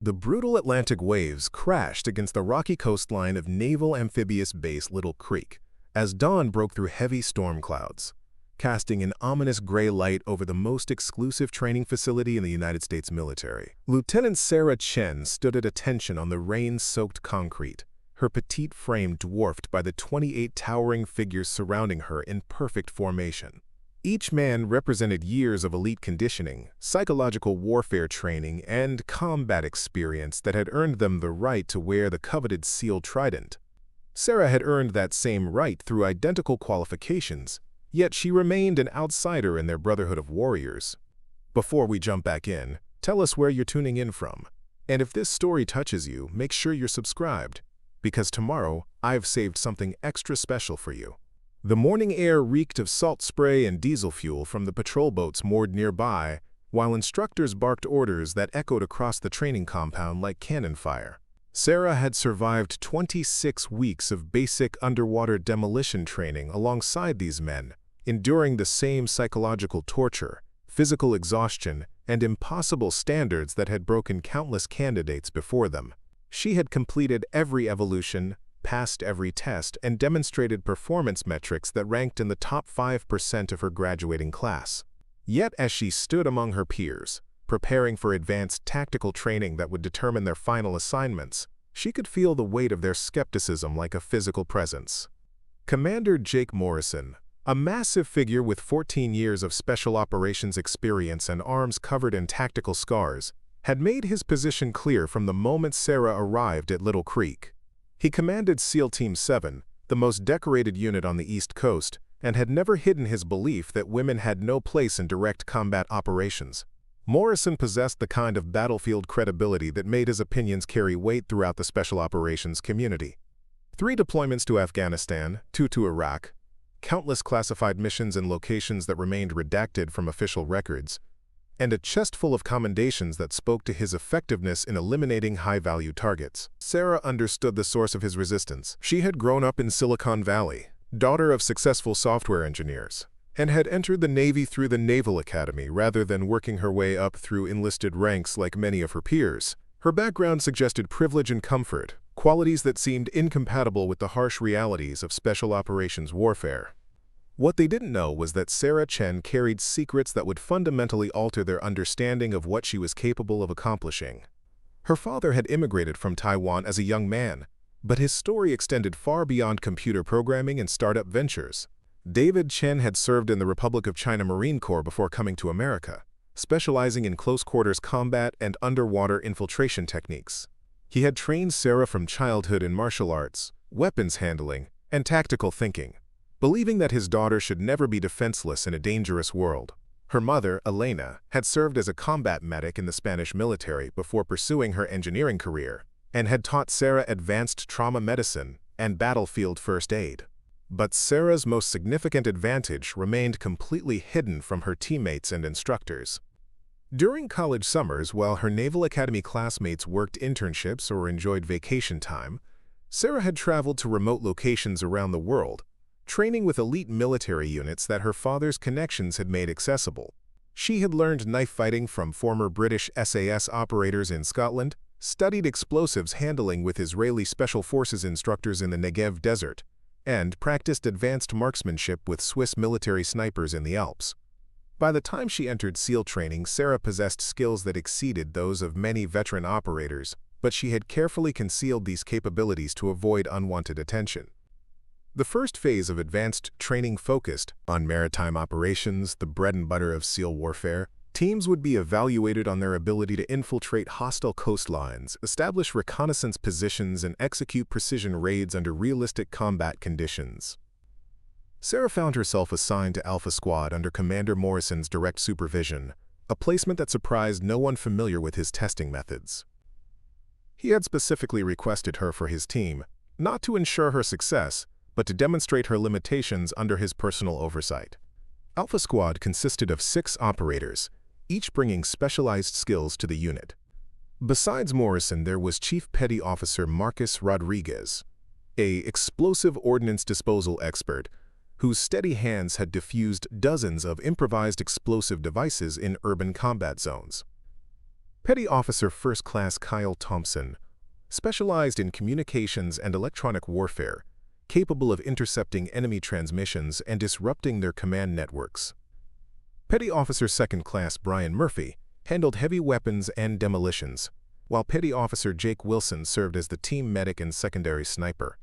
The brutal Atlantic waves crashed against the rocky coastline of Naval Amphibious Base Little Creek as dawn broke through heavy storm clouds, casting an ominous gray light over the most exclusive training facility in the United States military. Lieutenant Sarah Chen stood at attention on the rain-soaked concrete, her petite frame dwarfed by the 28 towering figures surrounding her in perfect formation. Each man represented years of elite conditioning, psychological warfare training, and combat experience that had earned them the right to wear the coveted SEAL Trident. Sarah had earned that same right through identical qualifications, yet she remained an outsider in their brotherhood of warriors. Before we jump back in, tell us where you're tuning in from. And if this story touches you, make sure you're subscribed, because tomorrow I've saved something extra special for you. The morning air reeked of salt spray and diesel fuel from the patrol boats moored nearby, while instructors barked orders that echoed across the training compound like cannon fire. Sarah had survived 26 weeks of basic underwater demolition training alongside these men, enduring the same psychological torture, physical exhaustion, and impossible standards that had broken countless candidates before them. She had completed every evolution, passed every test, and demonstrated performance metrics that ranked in the top 5% of her graduating class. Yet as she stood among her peers, preparing for advanced tactical training that would determine their final assignments, she could feel the weight of their skepticism like a physical presence. Commander Jake Morrison, a massive figure with 14 years of special operations experience and arms covered in tactical scars, had made his position clear from the moment Sarah arrived at Little Creek. He commanded SEAL Team 7, the most decorated unit on the East Coast, and had never hidden his belief that women had no place in direct combat operations. Morrison possessed the kind of battlefield credibility that made his opinions carry weight throughout the special operations community. 3 deployments to Afghanistan, 2 to Iraq, countless classified missions in locations that remained redacted from official records, and a chest full of commendations that spoke to his effectiveness in eliminating high-value targets. Sarah understood the source of his resistance. She had grown up in Silicon Valley, daughter of successful software engineers, and had entered the Navy through the Naval Academy rather than working her way up through enlisted ranks like many of her peers. Her background suggested privilege and comfort, qualities that seemed incompatible with the harsh realities of special operations warfare. What they didn't know was that Sarah Chen carried secrets that would fundamentally alter their understanding of what she was capable of accomplishing. Her father had immigrated from Taiwan as a young man, but his story extended far beyond computer programming and startup ventures. David Chen had served in the Republic of China Marine Corps before coming to America, specializing in close-quarters combat and underwater infiltration techniques. He had trained Sarah from childhood in martial arts, weapons handling, and tactical thinking, believing that his daughter should never be defenseless in a dangerous world. Her mother, Elena, had served as a combat medic in the Spanish military before pursuing her engineering career, and had taught Sarah advanced trauma medicine and battlefield first aid. But Sarah's most significant advantage remained completely hidden from her teammates and instructors. During college summers, while her Naval Academy classmates worked internships or enjoyed vacation time, Sarah had traveled to remote locations around the world, training with elite military units that her father's connections had made accessible. She had learned knife fighting from former British SAS operators in Scotland, studied explosives handling with Israeli Special Forces instructors in the Negev Desert, and practiced advanced marksmanship with Swiss military snipers in the Alps. By the time she entered SEAL training, Sarah possessed skills that exceeded those of many veteran operators, but she had carefully concealed these capabilities to avoid unwanted attention. The first phase of advanced training focused on maritime operations, the bread and butter of SEAL warfare. Teams would be evaluated on their ability to infiltrate hostile coastlines, establish reconnaissance positions, and execute precision raids under realistic combat conditions. Sarah found herself assigned to Alpha Squad under Commander Morrison's direct supervision, a placement that surprised no one familiar with his testing methods. He had specifically requested her for his team, not to ensure her success, but to demonstrate her limitations under his personal oversight. Alpha Squad consisted of 6 operators, each bringing specialized skills to the unit. Besides Morrison, there was Chief Petty Officer Marcus Rodriguez, an explosive ordnance disposal expert whose steady hands had diffused dozens of improvised explosive devices in urban combat zones. Petty Officer First Class Kyle Thompson specialized in communications and electronic warfare, capable of intercepting enemy transmissions and disrupting their command networks. Petty Officer Second Class Brian Murphy handled heavy weapons and demolitions, while Petty Officer Jake Wilson served as the team medic and secondary sniper.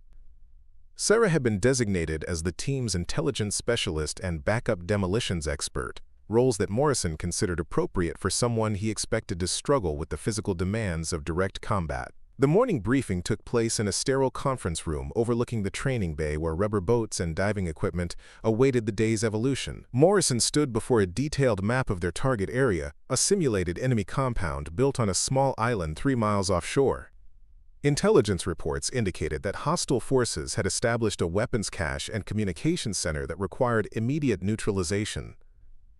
Sarah had been designated as the team's intelligence specialist and backup demolitions expert, roles that Morrison considered appropriate for someone he expected to struggle with the physical demands of direct combat. The morning briefing took place in a sterile conference room overlooking the training bay where rubber boats and diving equipment awaited the day's evolution. Morrison stood before a detailed map of their target area, a simulated enemy compound built on a small island 3 miles offshore. Intelligence reports indicated that hostile forces had established a weapons cache and communications center that required immediate neutralization.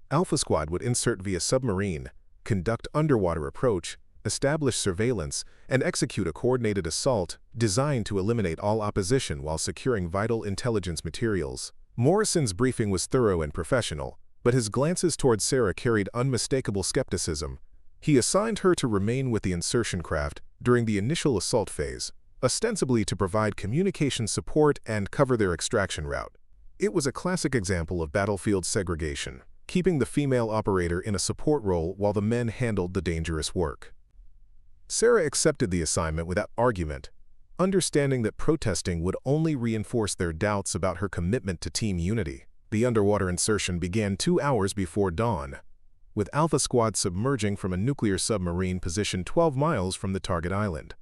Alpha Squad would insert via submarine, conduct underwater approach, establish surveillance, and execute a coordinated assault designed to eliminate all opposition while securing vital intelligence materials. Morrison's briefing was thorough and professional, but his glances toward Sarah carried unmistakable skepticism. He assigned her to remain with the insertion craft during the initial assault phase, ostensibly to provide communication support and cover their extraction route. It was a classic example of battlefield segregation, keeping the female operator in a support role while the men handled the dangerous work. Sarah accepted the assignment without argument, understanding that protesting would only reinforce their doubts about her commitment to team unity. The underwater insertion began 2 hours before dawn, with Alpha Squad submerging from a nuclear submarine positioned 12 miles from the target island.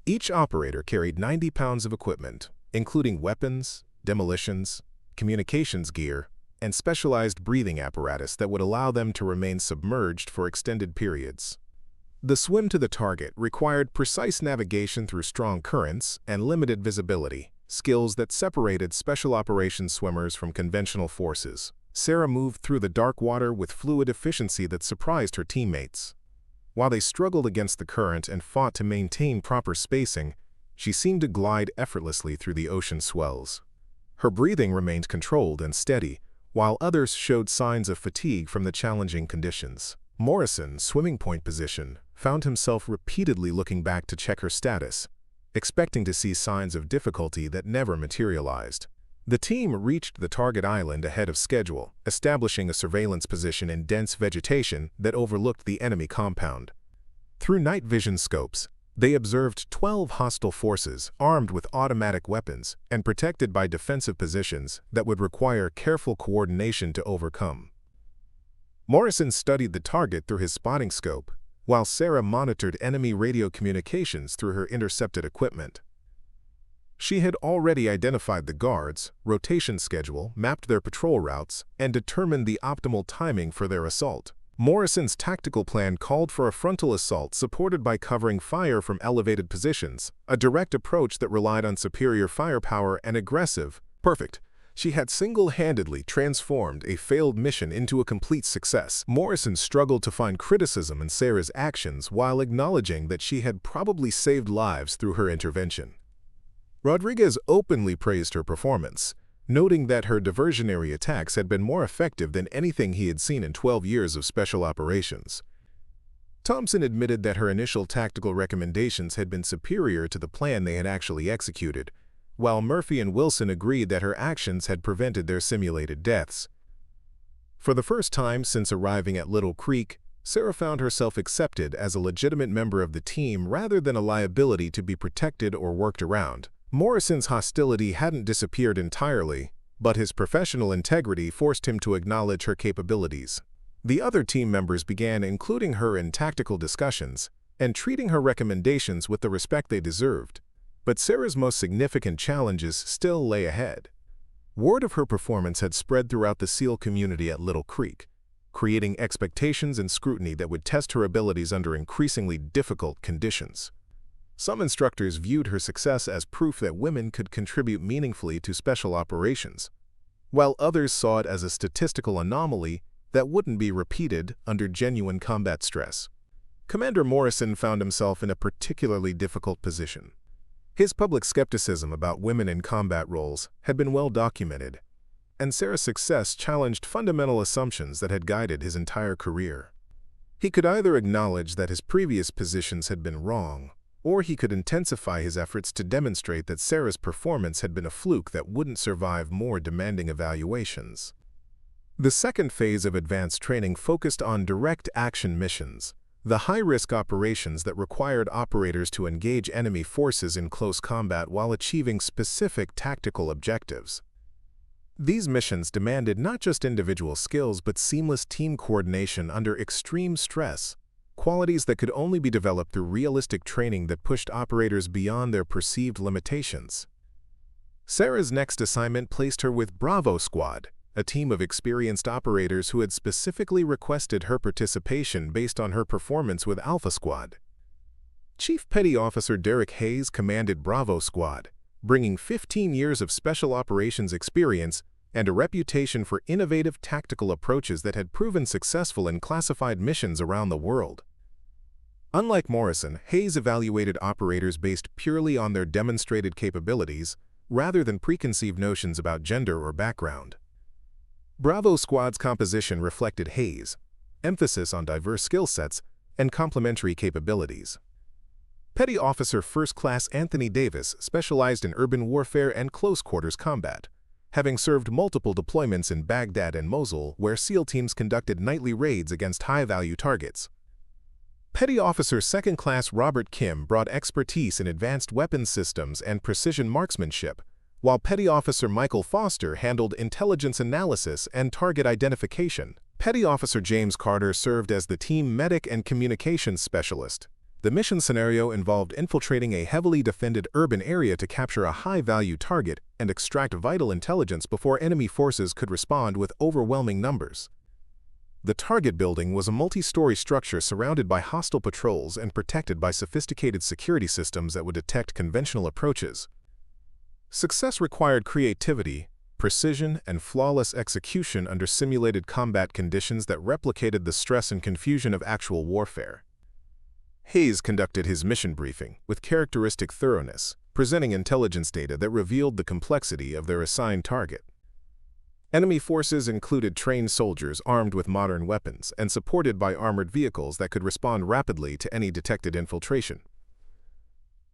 Each operator carried 90 pounds of equipment, including weapons, demolitions, communications gear, and specialized breathing apparatus that would allow them to remain submerged for extended periods. The swim to the target required precise navigation through strong currents and limited visibility, skills that separated special operations swimmers from conventional forces. Sarah moved through the dark water with fluid efficiency that surprised her teammates. While they struggled against the current and fought to maintain proper spacing, she seemed to glide effortlessly through the ocean swells. Her breathing remained controlled and steady, while others showed signs of fatigue from the challenging conditions. Morrison, swimming point position, found himself repeatedly looking back to check her status, expecting to see signs of difficulty that never materialized. The team reached the target island ahead of schedule, establishing a surveillance position in dense vegetation that overlooked the enemy compound. Through night vision scopes, they observed 12 hostile forces armed with automatic weapons and protected by defensive positions that would require careful coordination to overcome. Morrison studied the target through his spotting scope, while Sarah monitored enemy radio communications through her intercepted equipment. She had already identified the guards, rotation schedule, mapped their patrol routes, and determined the optimal timing for their assault. Morrison's tactical plan called for a frontal assault supported by covering fire from elevated positions, a direct approach that relied on superior firepower and aggressive. Perfect. She had single-handedly transformed a failed mission into a complete success. Morrison struggled to find criticism in Sarah's actions while acknowledging that she had probably saved lives through her intervention. Rodriguez openly praised her performance, noting that her diversionary attacks had been more effective than anything he had seen in 12 years of special operations. Thompson admitted that her initial tactical recommendations had been superior to the plan they had actually executed, while Murphy and Wilson agreed that her actions had prevented their simulated deaths. For the first time since arriving at Little Creek, Sarah found herself accepted as a legitimate member of the team rather than a liability to be protected or worked around. Morrison's hostility hadn't disappeared entirely, but his professional integrity forced him to acknowledge her capabilities. The other team members began including her in tactical discussions and treating her recommendations with the respect they deserved. But Sarah's most significant challenges still lay ahead. Word of her performance had spread throughout the SEAL community at Little Creek, creating expectations and scrutiny that would test her abilities under increasingly difficult conditions. Some instructors viewed her success as proof that women could contribute meaningfully to special operations, while others saw it as a statistical anomaly that wouldn't be repeated under genuine combat stress. Commander Morrison found himself in a particularly difficult position. His public skepticism about women in combat roles had been well documented, and Sarah's success challenged fundamental assumptions that had guided his entire career. He could either acknowledge that his previous positions had been wrong, or he could intensify his efforts to demonstrate that Sarah's performance had been a fluke that wouldn't survive more demanding evaluations. The second phase of advanced training focused on direct action missions, the high-risk operations that required operators to engage enemy forces in close combat while achieving specific tactical objectives. These missions demanded not just individual skills but seamless team coordination under extreme stress, qualities that could only be developed through realistic training that pushed operators beyond their perceived limitations. Sarah's next assignment placed her with Bravo Squad, a team of experienced operators who had specifically requested her participation based on her performance with Alpha Squad. Chief Petty Officer Derek Hayes commanded Bravo Squad, bringing 15 years of special operations experience and a reputation for innovative tactical approaches that had proven successful in classified missions around the world. Unlike Morrison, Hayes evaluated operators based purely on their demonstrated capabilities, rather than preconceived notions about gender or background. Bravo Squad's composition reflected Hayes' emphasis on diverse skill sets and complementary capabilities. Petty Officer First Class Anthony Davis specialized in urban warfare and close-quarters combat, having served multiple deployments in Baghdad and Mosul where SEAL teams conducted nightly raids against high-value targets. Petty Officer Second Class Robert Kim brought expertise in advanced weapons systems and precision marksmanship, while Petty Officer Michael Foster handled intelligence analysis and target identification. Petty Officer James Carter served as the team medic and communications specialist. The mission scenario involved infiltrating a heavily defended urban area to capture a high-value target and extract vital intelligence before enemy forces could respond with overwhelming numbers. The target building was a multi-story structure surrounded by hostile patrols and protected by sophisticated security systems that would detect conventional approaches. Success required creativity, precision, and flawless execution under simulated combat conditions that replicated the stress and confusion of actual warfare. Hayes conducted his mission briefing with characteristic thoroughness, presenting intelligence data that revealed the complexity of their assigned target. Enemy forces included trained soldiers armed with modern weapons and supported by armored vehicles that could respond rapidly to any detected infiltration.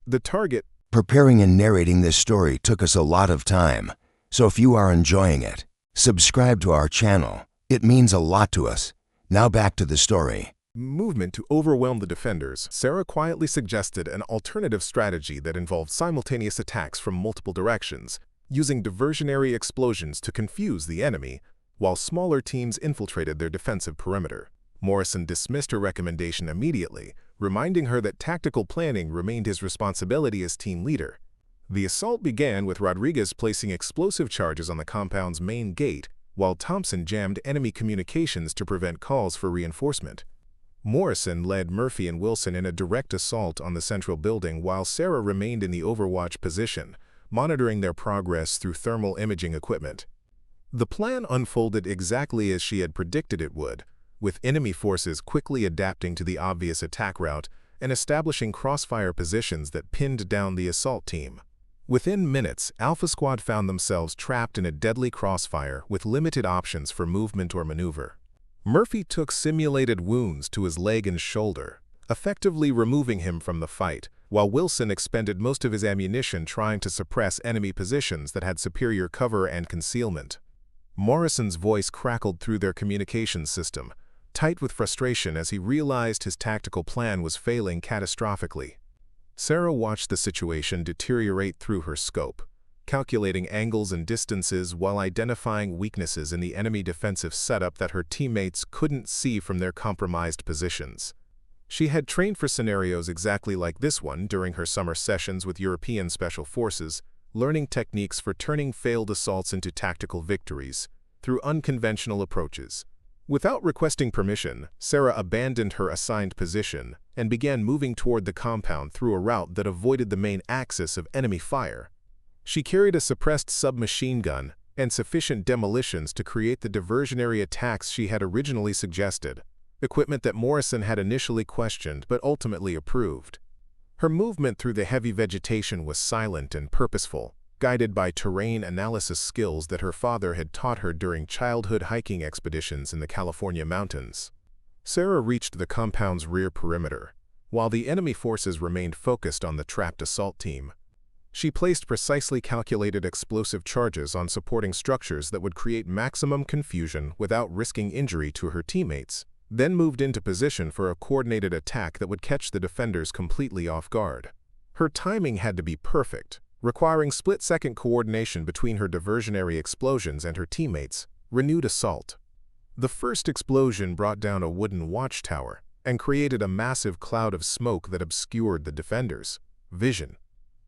The target. Preparing and narrating this story took us a lot of time, so if you are enjoying it, subscribe to our channel. It means a lot to us. Now back to the story. Movement to overwhelm the defenders, Sarah quietly suggested an alternative strategy that involved simultaneous attacks from multiple directions, using diversionary explosions to confuse the enemy, while smaller teams infiltrated their defensive perimeter. Morrison dismissed her recommendation immediately, reminding her that tactical planning remained his responsibility as team leader. The assault began with Rodriguez placing explosive charges on the compound's main gate, while Thompson jammed enemy communications to prevent calls for reinforcement. Morrison led Murphy and Wilson in a direct assault on the central building while Sarah remained in the overwatch position, monitoring their progress through thermal imaging equipment. The plan unfolded exactly as she had predicted it would, with enemy forces quickly adapting to the obvious attack route and establishing crossfire positions that pinned down the assault team. Within minutes, Alpha Squad found themselves trapped in a deadly crossfire with limited options for movement or maneuver. Murphy took simulated wounds to his leg and shoulder, effectively removing him from the fight, while Wilson expended most of his ammunition trying to suppress enemy positions that had superior cover and concealment. Morrison's voice crackled through their communications system, tight with frustration as he realized his tactical plan was failing catastrophically. Sarah watched the situation deteriorate through her scope, calculating angles and distances while identifying weaknesses in the enemy defensive setup that her teammates couldn't see from their compromised positions. She had trained for scenarios exactly like this one during her summer sessions with European Special Forces, learning techniques for turning failed assaults into tactical victories through unconventional approaches. Without requesting permission, Sarah abandoned her assigned position and began moving toward the compound through a route that avoided the main axis of enemy fire. She carried a suppressed submachine gun and sufficient demolitions to create the diversionary attacks she had originally suggested, equipment that Morrison had initially questioned but ultimately approved. Her movement through the heavy vegetation was silent and purposeful, guided by terrain analysis skills that her father had taught her during childhood hiking expeditions in the California mountains. Sarah reached the compound's rear perimeter, while the enemy forces remained focused on the trapped assault team. She placed precisely calculated explosive charges on supporting structures that would create maximum confusion without risking injury to her teammates, then moved into position for a coordinated attack that would catch the defenders completely off guard. Her timing had to be perfect, requiring split-second coordination between her diversionary explosions and her teammates' renewed assault. The first explosion brought down a wooden watchtower and created a massive cloud of smoke that obscured the defenders' vision.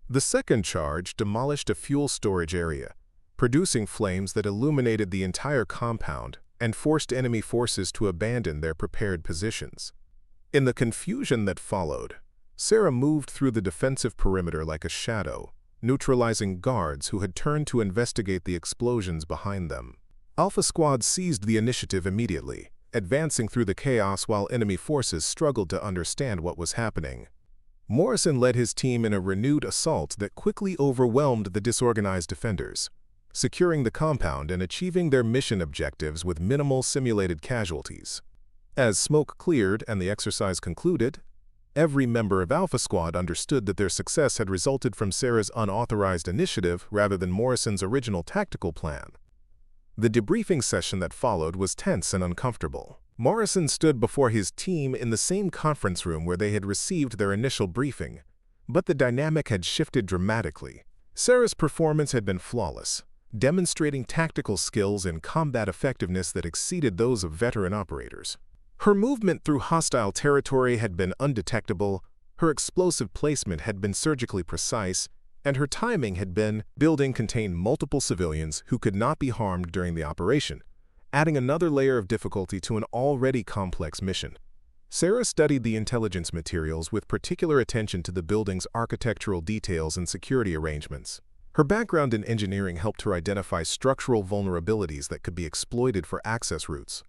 The second charge demolished a fuel storage area, producing flames that illuminated the entire compound and forced enemy forces to abandon their prepared positions. In the confusion that followed, Sarah moved through the defensive perimeter like a shadow, neutralizing guards who had turned to investigate the explosions behind them. Alpha Squad seized the initiative immediately, advancing through the chaos while enemy forces struggled to understand what was happening. Morrison led his team in a renewed assault that quickly overwhelmed the disorganized defenders, securing the compound and achieving their mission objectives with minimal simulated casualties. As smoke cleared and the exercise concluded, every member of Alpha Squad understood that their success had resulted from Sarah's unauthorized initiative rather than Morrison's original tactical plan. The debriefing session that followed was tense and uncomfortable. Morrison stood before his team in the same conference room where they had received their initial briefing, but the dynamic had shifted dramatically. Sarah's performance had been flawless, demonstrating tactical skills and combat effectiveness that exceeded those of veteran operators. Her movement through hostile territory had been undetectable, her explosive placement had been surgically precise, and her timing had been. Building contained multiple civilians who could not be harmed during the operation, adding another layer of difficulty to an already complex mission. Sarah studied the intelligence materials with particular attention to the building's architectural details and security arrangements. Her background in engineering helped her identify structural vulnerabilities that could be exploited for access routes,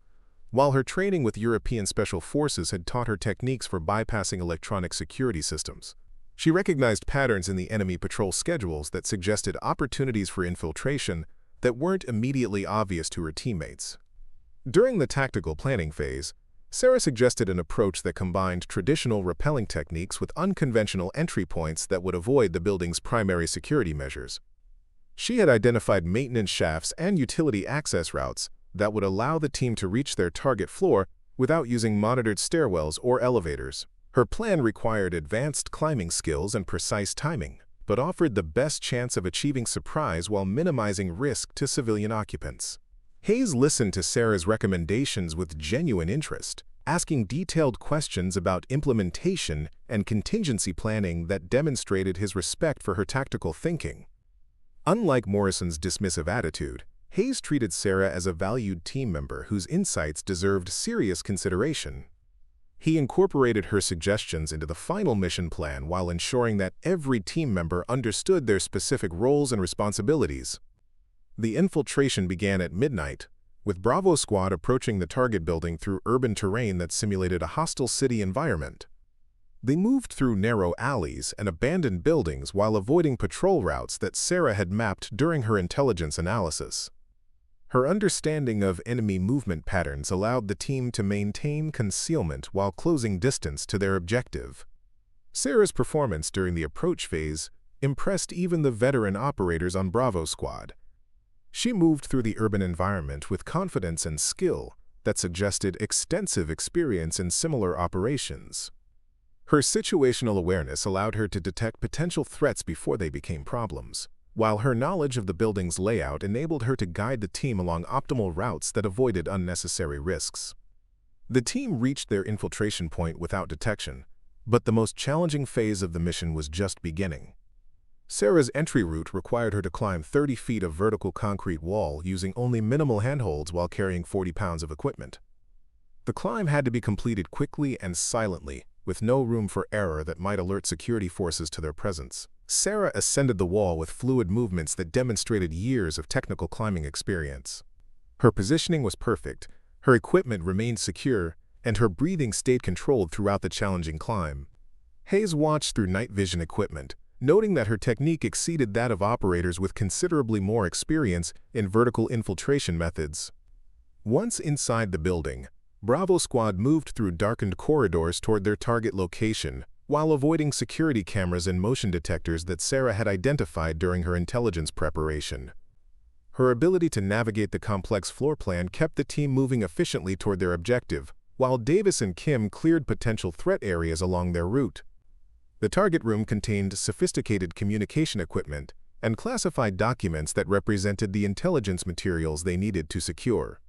while her training with European Special Forces had taught her techniques for bypassing electronic security systems. She recognized patterns in the enemy patrol schedules that suggested opportunities for infiltration that weren't immediately obvious to her teammates. During the tactical planning phase, Sarah suggested an approach that combined traditional rappelling techniques with unconventional entry points that would avoid the building's primary security measures. She had identified maintenance shafts and utility access routes that would allow the team to reach their target floor without using monitored stairwells or elevators. Her plan required advanced climbing skills and precise timing, but offered the best chance of achieving surprise while minimizing risk to civilian occupants. Hayes listened to Sarah's recommendations with genuine interest, asking detailed questions about implementation and contingency planning that demonstrated his respect for her tactical thinking. Unlike Morrison's dismissive attitude, Hayes treated Sarah as a valued team member whose insights deserved serious consideration. He incorporated her suggestions into the final mission plan while ensuring that every team member understood their specific roles and responsibilities. The infiltration began at midnight, with Bravo Squad approaching the target building through urban terrain that simulated a hostile city environment. They moved through narrow alleys and abandoned buildings while avoiding patrol routes that Sarah had mapped during her intelligence analysis. Her understanding of enemy movement patterns allowed the team to maintain concealment while closing distance to their objective. Sarah's performance during the approach phase impressed even the veteran operators on Bravo Squad. She moved through the urban environment with confidence and skill that suggested extensive experience in similar operations. Her situational awareness allowed her to detect potential threats before they became problems, while her knowledge of the building's layout enabled her to guide the team along optimal routes that avoided unnecessary risks. The team reached their infiltration point without detection, but the most challenging phase of the mission was just beginning. Sarah's entry route required her to climb 30 feet of vertical concrete wall using only minimal handholds while carrying 40 pounds of equipment. The climb had to be completed quickly and silently, with no room for error that might alert security forces to their presence. Sarah ascended the wall with fluid movements that demonstrated years of technical climbing experience. Her positioning was perfect, her equipment remained secure, and her breathing stayed controlled throughout the challenging climb. Hayes watched through night vision equipment, noting that her technique exceeded that of operators with considerably more experience in vertical infiltration methods. Once inside the building, Bravo Squad moved through darkened corridors toward their target location, while avoiding security cameras and motion detectors that Sarah had identified during her intelligence preparation. Her ability to navigate the complex floor plan kept the team moving efficiently toward their objective, while Davis and Kim cleared potential threat areas along their route. The target room contained sophisticated communication equipment and classified documents that represented the intelligence materials they needed to secure.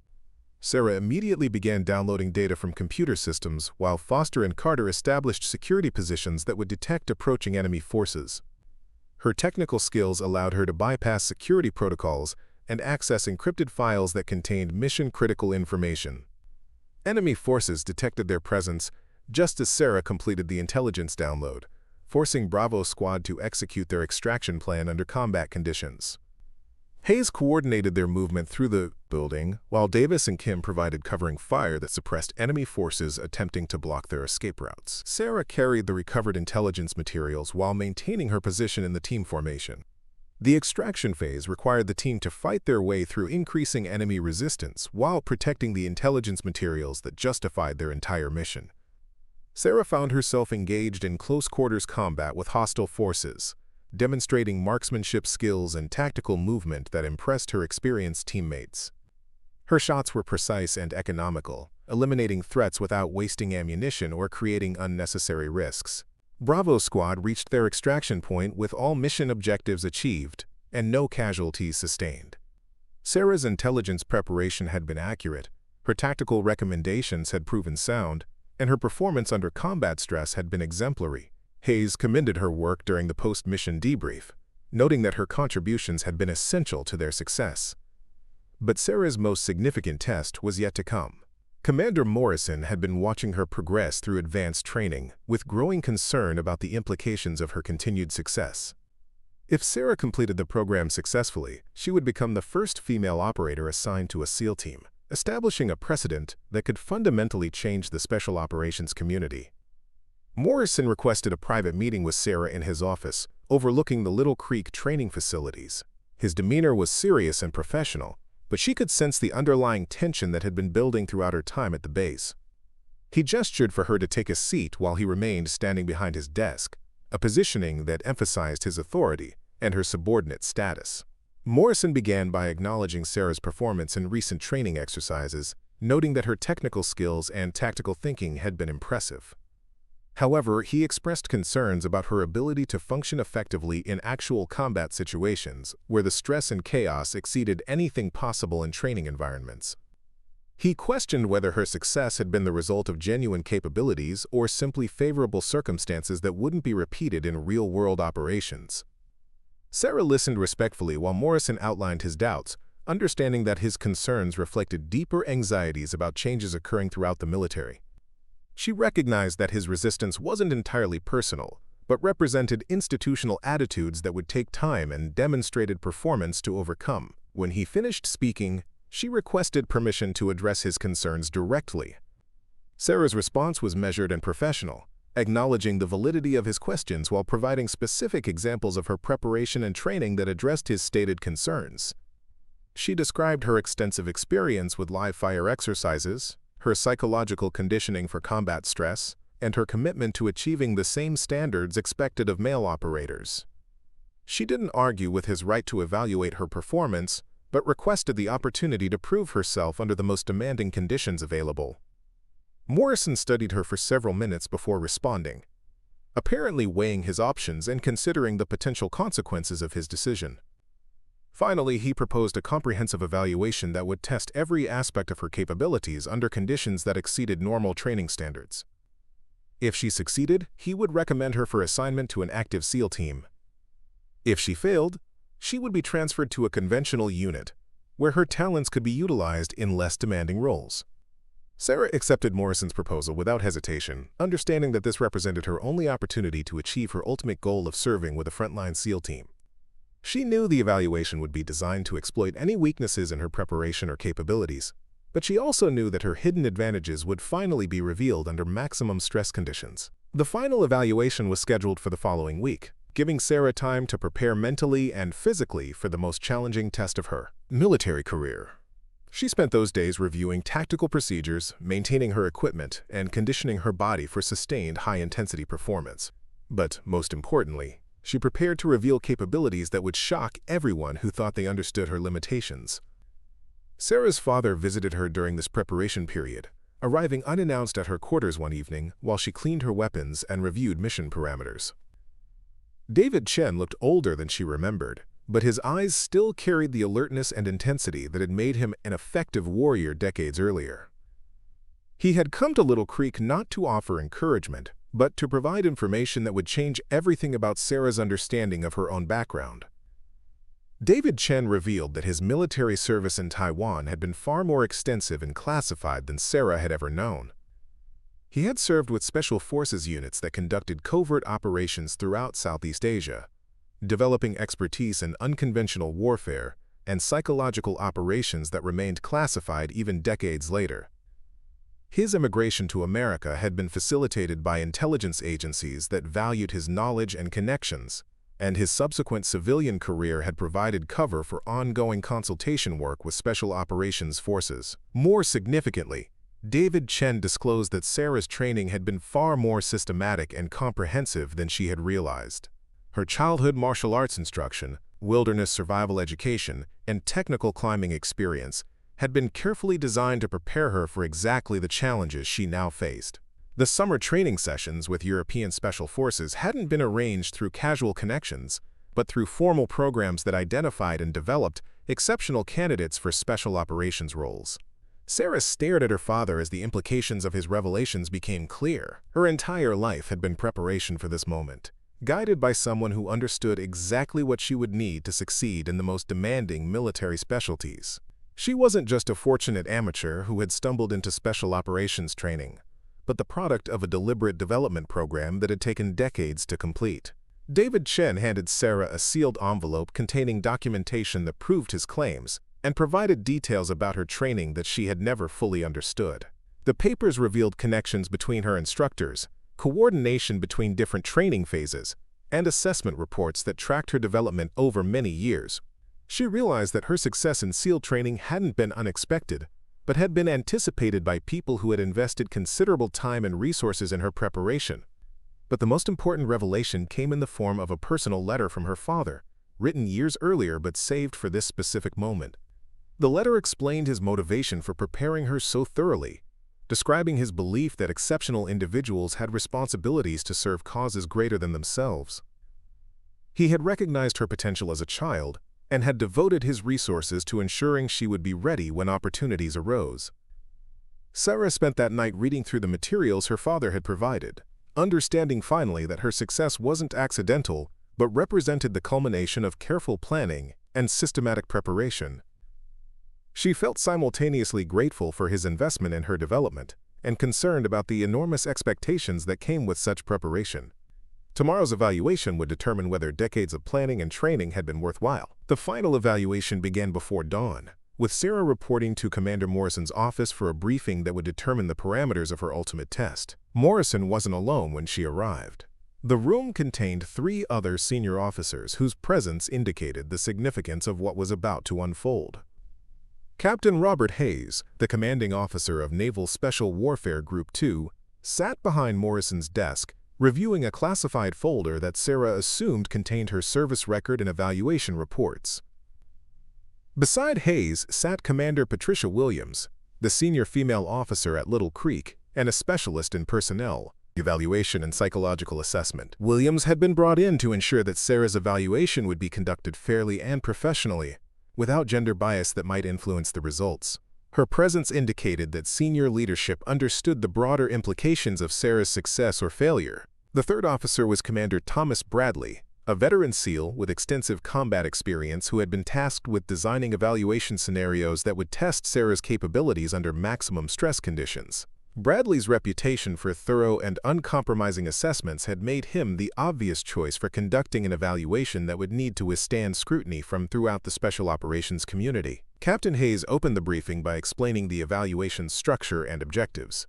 Sarah immediately began downloading data from computer systems, while Foster and Carter established security positions that would detect approaching enemy forces. Her technical skills allowed her to bypass security protocols and access encrypted files that contained mission-critical information. Enemy forces detected their presence just as Sarah completed the intelligence download, forcing Bravo Squad to execute their extraction plan under combat conditions. Hayes coordinated their movement through the building, while Davis and Kim provided covering fire that suppressed enemy forces attempting to block their escape routes. Sarah carried the recovered intelligence materials while maintaining her position in the team formation. The extraction phase required the team to fight their way through increasing enemy resistance while protecting the intelligence materials that justified their entire mission. Sarah found herself engaged in close-quarters combat with hostile forces, demonstrating marksmanship skills and tactical movement that impressed her experienced teammates. Her shots were precise and economical, eliminating threats without wasting ammunition or creating unnecessary risks. Bravo Squad reached their extraction point with all mission objectives achieved and no casualties sustained. Sarah's intelligence preparation had been accurate, her tactical recommendations had proven sound, and her performance under combat stress had been exemplary. Hayes commended her work during the post-mission debrief, noting that her contributions had been essential to their success. But Sarah's most significant test was yet to come. Commander Morrison had been watching her progress through advanced training, with growing concern about the implications of her continued success. If Sarah completed the program successfully, she would become the first female operator assigned to a SEAL team, establishing a precedent that could fundamentally change the special operations community. Morrison requested a private meeting with Sarah in his office, overlooking the Little Creek training facilities. His demeanor was serious and professional, but she could sense the underlying tension that had been building throughout her time at the base. He gestured for her to take a seat while he remained standing behind his desk, a positioning that emphasized his authority and her subordinate status. Morrison began by acknowledging Sarah's performance in recent training exercises, noting that her technical skills and tactical thinking had been impressive. However, he expressed concerns about her ability to function effectively in actual combat situations, where the stress and chaos exceeded anything possible in training environments. He questioned whether her success had been the result of genuine capabilities or simply favorable circumstances that wouldn't be repeated in real-world operations. Sarah listened respectfully while Morrison outlined his doubts, understanding that his concerns reflected deeper anxieties about changes occurring throughout the military. She recognized that his resistance wasn't entirely personal, but represented institutional attitudes that would take time and demonstrated performance to overcome. When he finished speaking, she requested permission to address his concerns directly. Sarah's response was measured and professional, acknowledging the validity of his questions while providing specific examples of her preparation and training that addressed his stated concerns. She described her extensive experience with live-fire exercises, her psychological conditioning for combat stress, and her commitment to achieving the same standards expected of male operators. She didn't argue with his right to evaluate her performance, but requested the opportunity to prove herself under the most demanding conditions available. Morrison studied her for several minutes before responding, apparently weighing his options and considering the potential consequences of his decision. Finally, he proposed a comprehensive evaluation that would test every aspect of her capabilities under conditions that exceeded normal training standards. If she succeeded, he would recommend her for assignment to an active SEAL team. If she failed, she would be transferred to a conventional unit, where her talents could be utilized in less demanding roles. Sarah accepted Morrison's proposal without hesitation, understanding that this represented her only opportunity to achieve her ultimate goal of serving with a frontline SEAL team. She knew the evaluation would be designed to exploit any weaknesses in her preparation or capabilities, but she also knew that her hidden advantages would finally be revealed under maximum stress conditions. The final evaluation was scheduled for the following week, giving Sarah time to prepare mentally and physically for the most challenging test of her military career. She spent those days reviewing tactical procedures, maintaining her equipment, and conditioning her body for sustained high-intensity performance. But, most importantly, she prepared to reveal capabilities that would shock everyone who thought they understood her limitations. Sarah's father visited her during this preparation period, arriving unannounced at her quarters one evening while she cleaned her weapons and reviewed mission parameters. David Chen looked older than she remembered, but his eyes still carried the alertness and intensity that had made him an effective warrior decades earlier. He had come to Little Creek not to offer encouragement, but to provide information that would change everything about Sarah's understanding of her own background. David Chen revealed that his military service in Taiwan had been far more extensive and classified than Sarah had ever known. He had served with special forces units that conducted covert operations throughout Southeast Asia, developing expertise in unconventional warfare and psychological operations that remained classified even decades later. His immigration to America had been facilitated by intelligence agencies that valued his knowledge and connections, and his subsequent civilian career had provided cover for ongoing consultation work with special operations forces. More significantly, David Chen disclosed that Sarah's training had been far more systematic and comprehensive than she had realized. Her childhood martial arts instruction, wilderness survival education, and technical climbing experience had been carefully designed to prepare her for exactly the challenges she now faced. The summer training sessions with European Special Forces hadn't been arranged through casual connections, but through formal programs that identified and developed exceptional candidates for special operations roles. Sarah stared at her father as the implications of his revelations became clear. Her entire life had been preparation for this moment, guided by someone who understood exactly what she would need to succeed in the most demanding military specialties. She wasn't just a fortunate amateur who had stumbled into special operations training, but the product of a deliberate development program that had taken decades to complete. David Chen handed Sarah a sealed envelope containing documentation that proved his claims and provided details about her training that she had never fully understood. The papers revealed connections between her instructors, coordination between different training phases, and assessment reports that tracked her development over many years. She realized that her success in SEAL training hadn't been unexpected, but had been anticipated by people who had invested considerable time and resources in her preparation. But the most important revelation came in the form of a personal letter from her father, written years earlier but saved for this specific moment. The letter explained his motivation for preparing her so thoroughly, describing his belief that exceptional individuals had responsibilities to serve causes greater than themselves. He had recognized her potential as a child and had devoted his resources to ensuring she would be ready when opportunities arose. Sarah spent that night reading through the materials her father had provided, understanding finally that her success wasn't accidental but represented the culmination of careful planning and systematic preparation. She felt simultaneously grateful for his investment in her development and concerned about the enormous expectations that came with such preparation. Tomorrow's evaluation would determine whether decades of planning and training had been worthwhile. The final evaluation began before dawn, with Sarah reporting to Commander Morrison's office for a briefing that would determine the parameters of her ultimate test. Morrison wasn't alone when she arrived. The room contained 3 other senior officers whose presence indicated the significance of what was about to unfold. Captain Robert Hayes, the commanding officer of Naval Special Warfare Group 2, sat behind Morrison's desk, reviewing a classified folder that Sarah assumed contained her service record and evaluation reports. Beside Hayes sat Commander Patricia Williams, the senior female officer at Little Creek and a specialist in personnel, evaluation and psychological assessment. Williams had been brought in to ensure that Sarah's evaluation would be conducted fairly and professionally, without gender bias that might influence the results. Her presence indicated that senior leadership understood the broader implications of Sarah's success or failure. The third officer was Commander Thomas Bradley, a veteran SEAL with extensive combat experience who had been tasked with designing evaluation scenarios that would test Sarah's capabilities under maximum stress conditions. Bradley's reputation for thorough and uncompromising assessments had made him the obvious choice for conducting an evaluation that would need to withstand scrutiny from throughout the special operations community. Captain Hayes opened the briefing by explaining the evaluation's structure and objectives.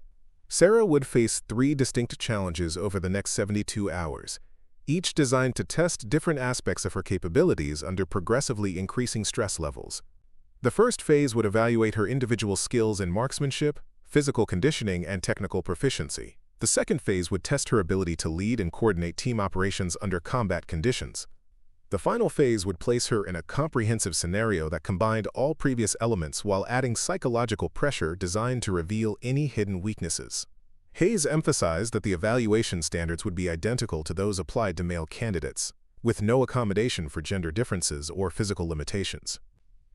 Sarah would face 3 distinct challenges over the next 72 hours, each designed to test different aspects of her capabilities under progressively increasing stress levels. The first phase would evaluate her individual skills in marksmanship, physical conditioning, and technical proficiency. The second phase would test her ability to lead and coordinate team operations under combat conditions. The final phase would place her in a comprehensive scenario that combined all previous elements while adding psychological pressure designed to reveal any hidden weaknesses. Hayes emphasized that the evaluation standards would be identical to those applied to male candidates, with no accommodation for gender differences or physical limitations.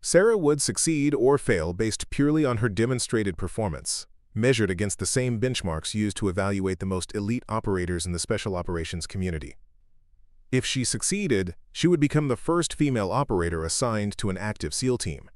Sarah would succeed or fail based purely on her demonstrated performance, measured against the same benchmarks used to evaluate the most elite operators in the special operations community. If she succeeded, she would become the first female operator assigned to an active SEAL team.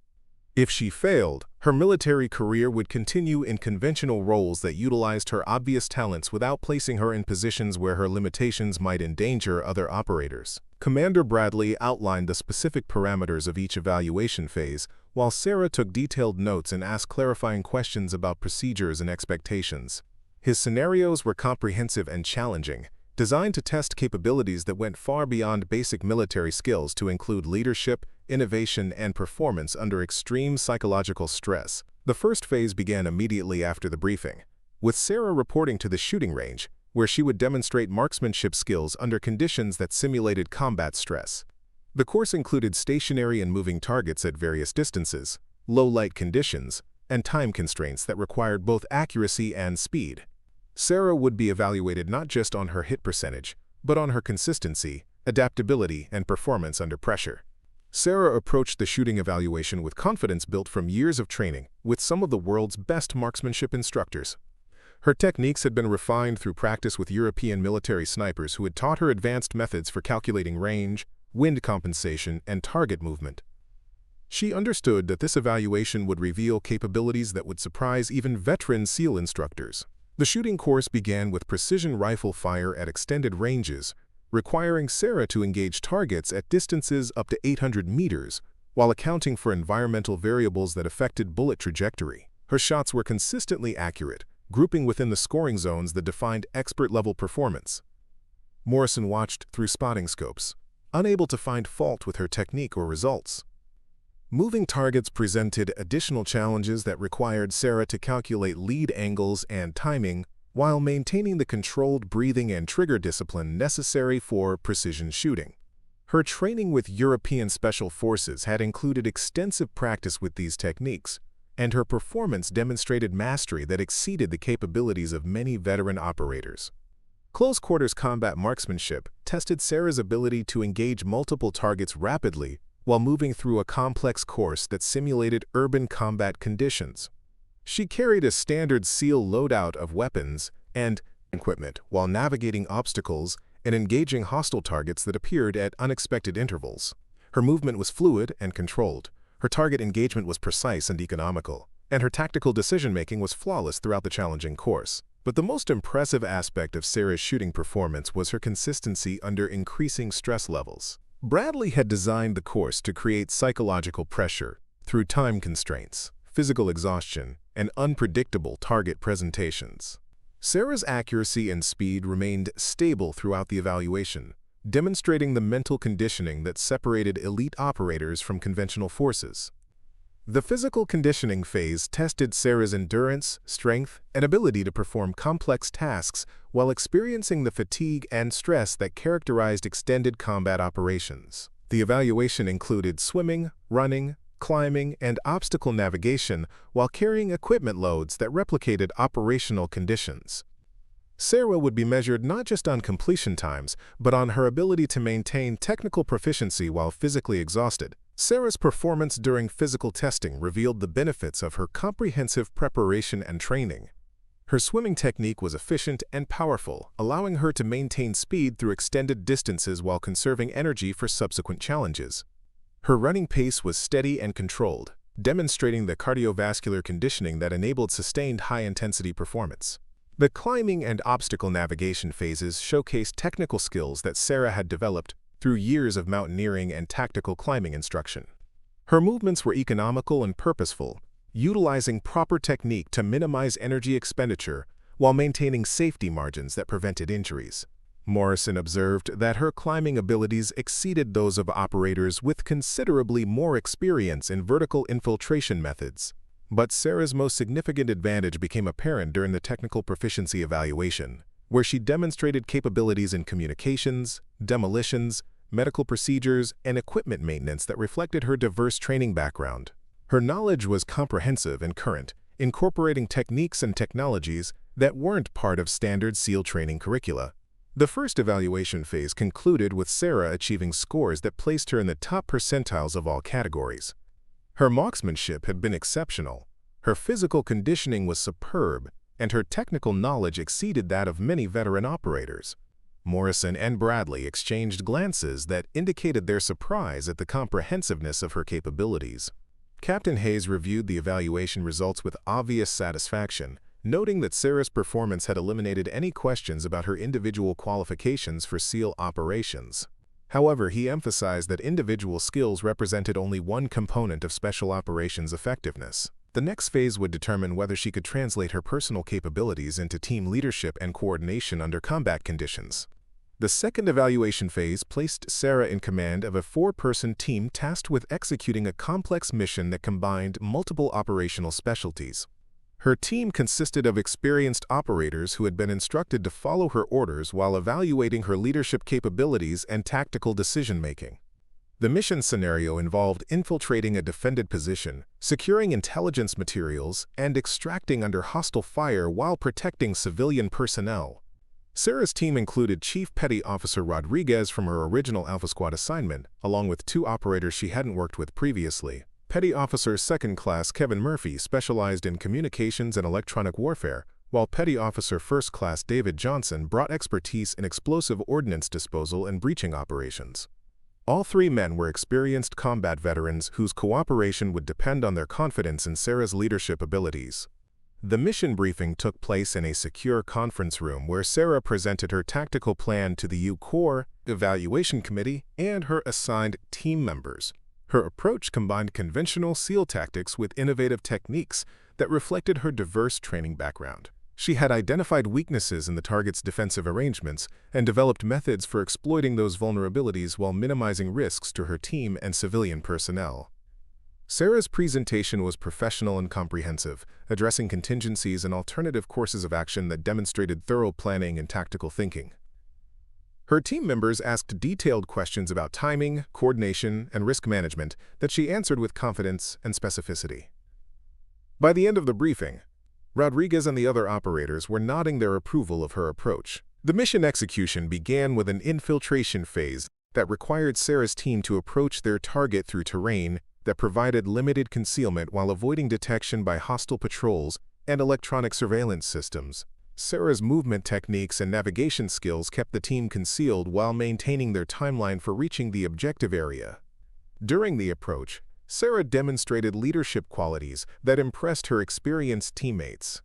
If she failed, her military career would continue in conventional roles that utilized her obvious talents without placing her in positions where her limitations might endanger other operators. Commander Bradley outlined the specific parameters of each evaluation phase, while Sarah took detailed notes and asked clarifying questions about procedures and expectations. His scenarios were comprehensive and challenging, designed to test capabilities that went far beyond basic military skills to include leadership, innovation, and performance under extreme psychological stress. The first phase began immediately after the briefing, with Sarah reporting to the shooting range, where she would demonstrate marksmanship skills under conditions that simulated combat stress. The course included stationary and moving targets at various distances, low light conditions, and time constraints that required both accuracy and speed. Sarah would be evaluated not just on her hit percentage, but on her consistency, adaptability, and performance under pressure. Sarah approached the shooting evaluation with confidence built from years of training with some of the world's best marksmanship instructors. Her techniques had been refined through practice with European military snipers who had taught her advanced methods for calculating range, wind compensation, and target movement. She understood that this evaluation would reveal capabilities that would surprise even veteran SEAL instructors. The shooting course began with precision rifle fire at extended ranges, requiring Sarah to engage targets at distances up to 800 meters, while accounting for environmental variables that affected bullet trajectory. Her shots were consistently accurate, grouping within the scoring zones that defined expert-level performance. Morrison watched through spotting scopes, unable to find fault with her technique or results. Moving targets presented additional challenges that required Sarah to calculate lead angles and timing while maintaining the controlled breathing and trigger discipline necessary for precision shooting. Her training with European Special Forces had included extensive practice with these techniques, and her performance demonstrated mastery that exceeded the capabilities of many veteran operators. Close-quarters combat marksmanship tested Sarah's ability to engage multiple targets rapidly while moving through a complex course that simulated urban combat conditions. She carried a standard SEAL loadout of weapons and equipment while navigating obstacles and engaging hostile targets that appeared at unexpected intervals. Her movement was fluid and controlled, her target engagement was precise and economical, and her tactical decision-making was flawless throughout the challenging course. But the most impressive aspect of Sarah's shooting performance was her consistency under increasing stress levels. Bradley had designed the course to create psychological pressure through time constraints, physical exhaustion, and unpredictable target presentations. Sarah's accuracy and speed remained stable throughout the evaluation, demonstrating the mental conditioning that separated elite operators from conventional forces. The physical conditioning phase tested Sarah's endurance, strength, and ability to perform complex tasks while experiencing the fatigue and stress that characterized extended combat operations. The evaluation included swimming, running, climbing, and obstacle navigation while carrying equipment loads that replicated operational conditions. Sarah would be measured not just on completion times, but on her ability to maintain technical proficiency while physically exhausted. Sarah's performance during physical testing revealed the benefits of her comprehensive preparation and training. Her swimming technique was efficient and powerful, allowing her to maintain speed through extended distances while conserving energy for subsequent challenges. Her running pace was steady and controlled, demonstrating the cardiovascular conditioning that enabled sustained high-intensity performance. The climbing and obstacle navigation phases showcased technical skills that Sarah had developed through years of mountaineering and tactical climbing instruction. Her movements were economical and purposeful, utilizing proper technique to minimize energy expenditure while maintaining safety margins that prevented injuries. Morrison observed that her climbing abilities exceeded those of operators with considerably more experience in vertical infiltration methods. But Sarah's most significant advantage became apparent during the technical proficiency evaluation, where she demonstrated capabilities in communications, demolitions, medical procedures, and equipment maintenance that reflected her diverse training background. Her knowledge was comprehensive and current, incorporating techniques and technologies that weren't part of standard SEAL training curricula. The first evaluation phase concluded with Sarah achieving scores that placed her in the top percentiles of all categories. Her marksmanship had been exceptional, her physical conditioning was superb, and her technical knowledge exceeded that of many veteran operators. Morrison and Bradley exchanged glances that indicated their surprise at the comprehensiveness of her capabilities. Captain Hayes reviewed the evaluation results with obvious satisfaction, noting that Sarah's performance had eliminated any questions about her individual qualifications for SEAL operations. However, he emphasized that individual skills represented only one component of special operations effectiveness. The next phase would determine whether she could translate her personal capabilities into team leadership and coordination under combat conditions. The second evaluation phase placed Sarah in command of a 4-person team tasked with executing a complex mission that combined multiple operational specialties. Her team consisted of experienced operators who had been instructed to follow her orders while evaluating her leadership capabilities and tactical decision-making. The mission scenario involved infiltrating a defended position, securing intelligence materials, and extracting under hostile fire while protecting civilian personnel. Sarah's team included Chief Petty Officer Rodriguez from her original Alpha Squad assignment, along with 2 operators she hadn't worked with previously. Petty Officer 2nd Class Kevin Murphy specialized in communications and electronic warfare, while Petty Officer 1st Class David Johnson brought expertise in explosive ordnance disposal and breaching operations. All 3 men were experienced combat veterans whose cooperation would depend on their confidence in Sarah's leadership abilities. The mission briefing took place in a secure conference room where Sarah presented her tactical plan to the U-Corps Evaluation Committee and her assigned team members. Her approach combined conventional SEAL tactics with innovative techniques that reflected her diverse training background. She had identified weaknesses in the target's defensive arrangements and developed methods for exploiting those vulnerabilities while minimizing risks to her team and civilian personnel. Sarah's presentation was professional and comprehensive, addressing contingencies and alternative courses of action that demonstrated thorough planning and tactical thinking. Her team members asked detailed questions about timing, coordination, and risk management that she answered with confidence and specificity. By the end of the briefing, Rodriguez and the other operators were nodding their approval of her approach. The mission execution began with an infiltration phase that required Sarah's team to approach their target through terrain that provided limited concealment while avoiding detection by hostile patrols and electronic surveillance systems. Sarah's movement techniques and navigation skills kept the team concealed while maintaining their timeline for reaching the objective area. During the approach, Sarah demonstrated leadership qualities that impressed her experienced teammates.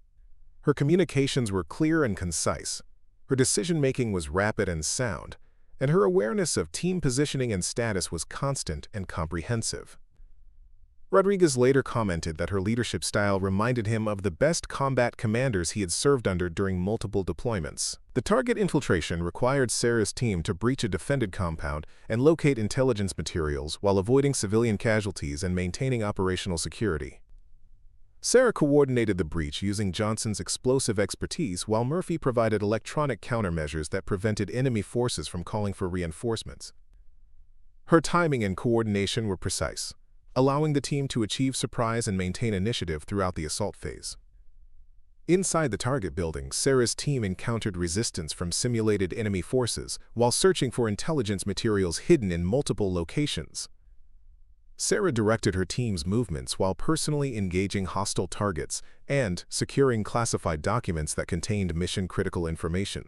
Her communications were clear and concise, her decision-making was rapid and sound, and her awareness of team positioning and status was constant and comprehensive. Rodriguez later commented that her leadership style reminded him of the best combat commanders he had served under during multiple deployments. The target infiltration required Sarah's team to breach a defended compound and locate intelligence materials while avoiding civilian casualties and maintaining operational security. Sarah coordinated the breach using Johnson's explosive expertise while Murphy provided electronic countermeasures that prevented enemy forces from calling for reinforcements. Her timing and coordination were precise, allowing the team to achieve surprise and maintain initiative throughout the assault phase. Inside the target building, Sarah's team encountered resistance from simulated enemy forces while searching for intelligence materials hidden in multiple locations. Sarah directed her team's movements while personally engaging hostile targets and securing classified documents that contained mission-critical information.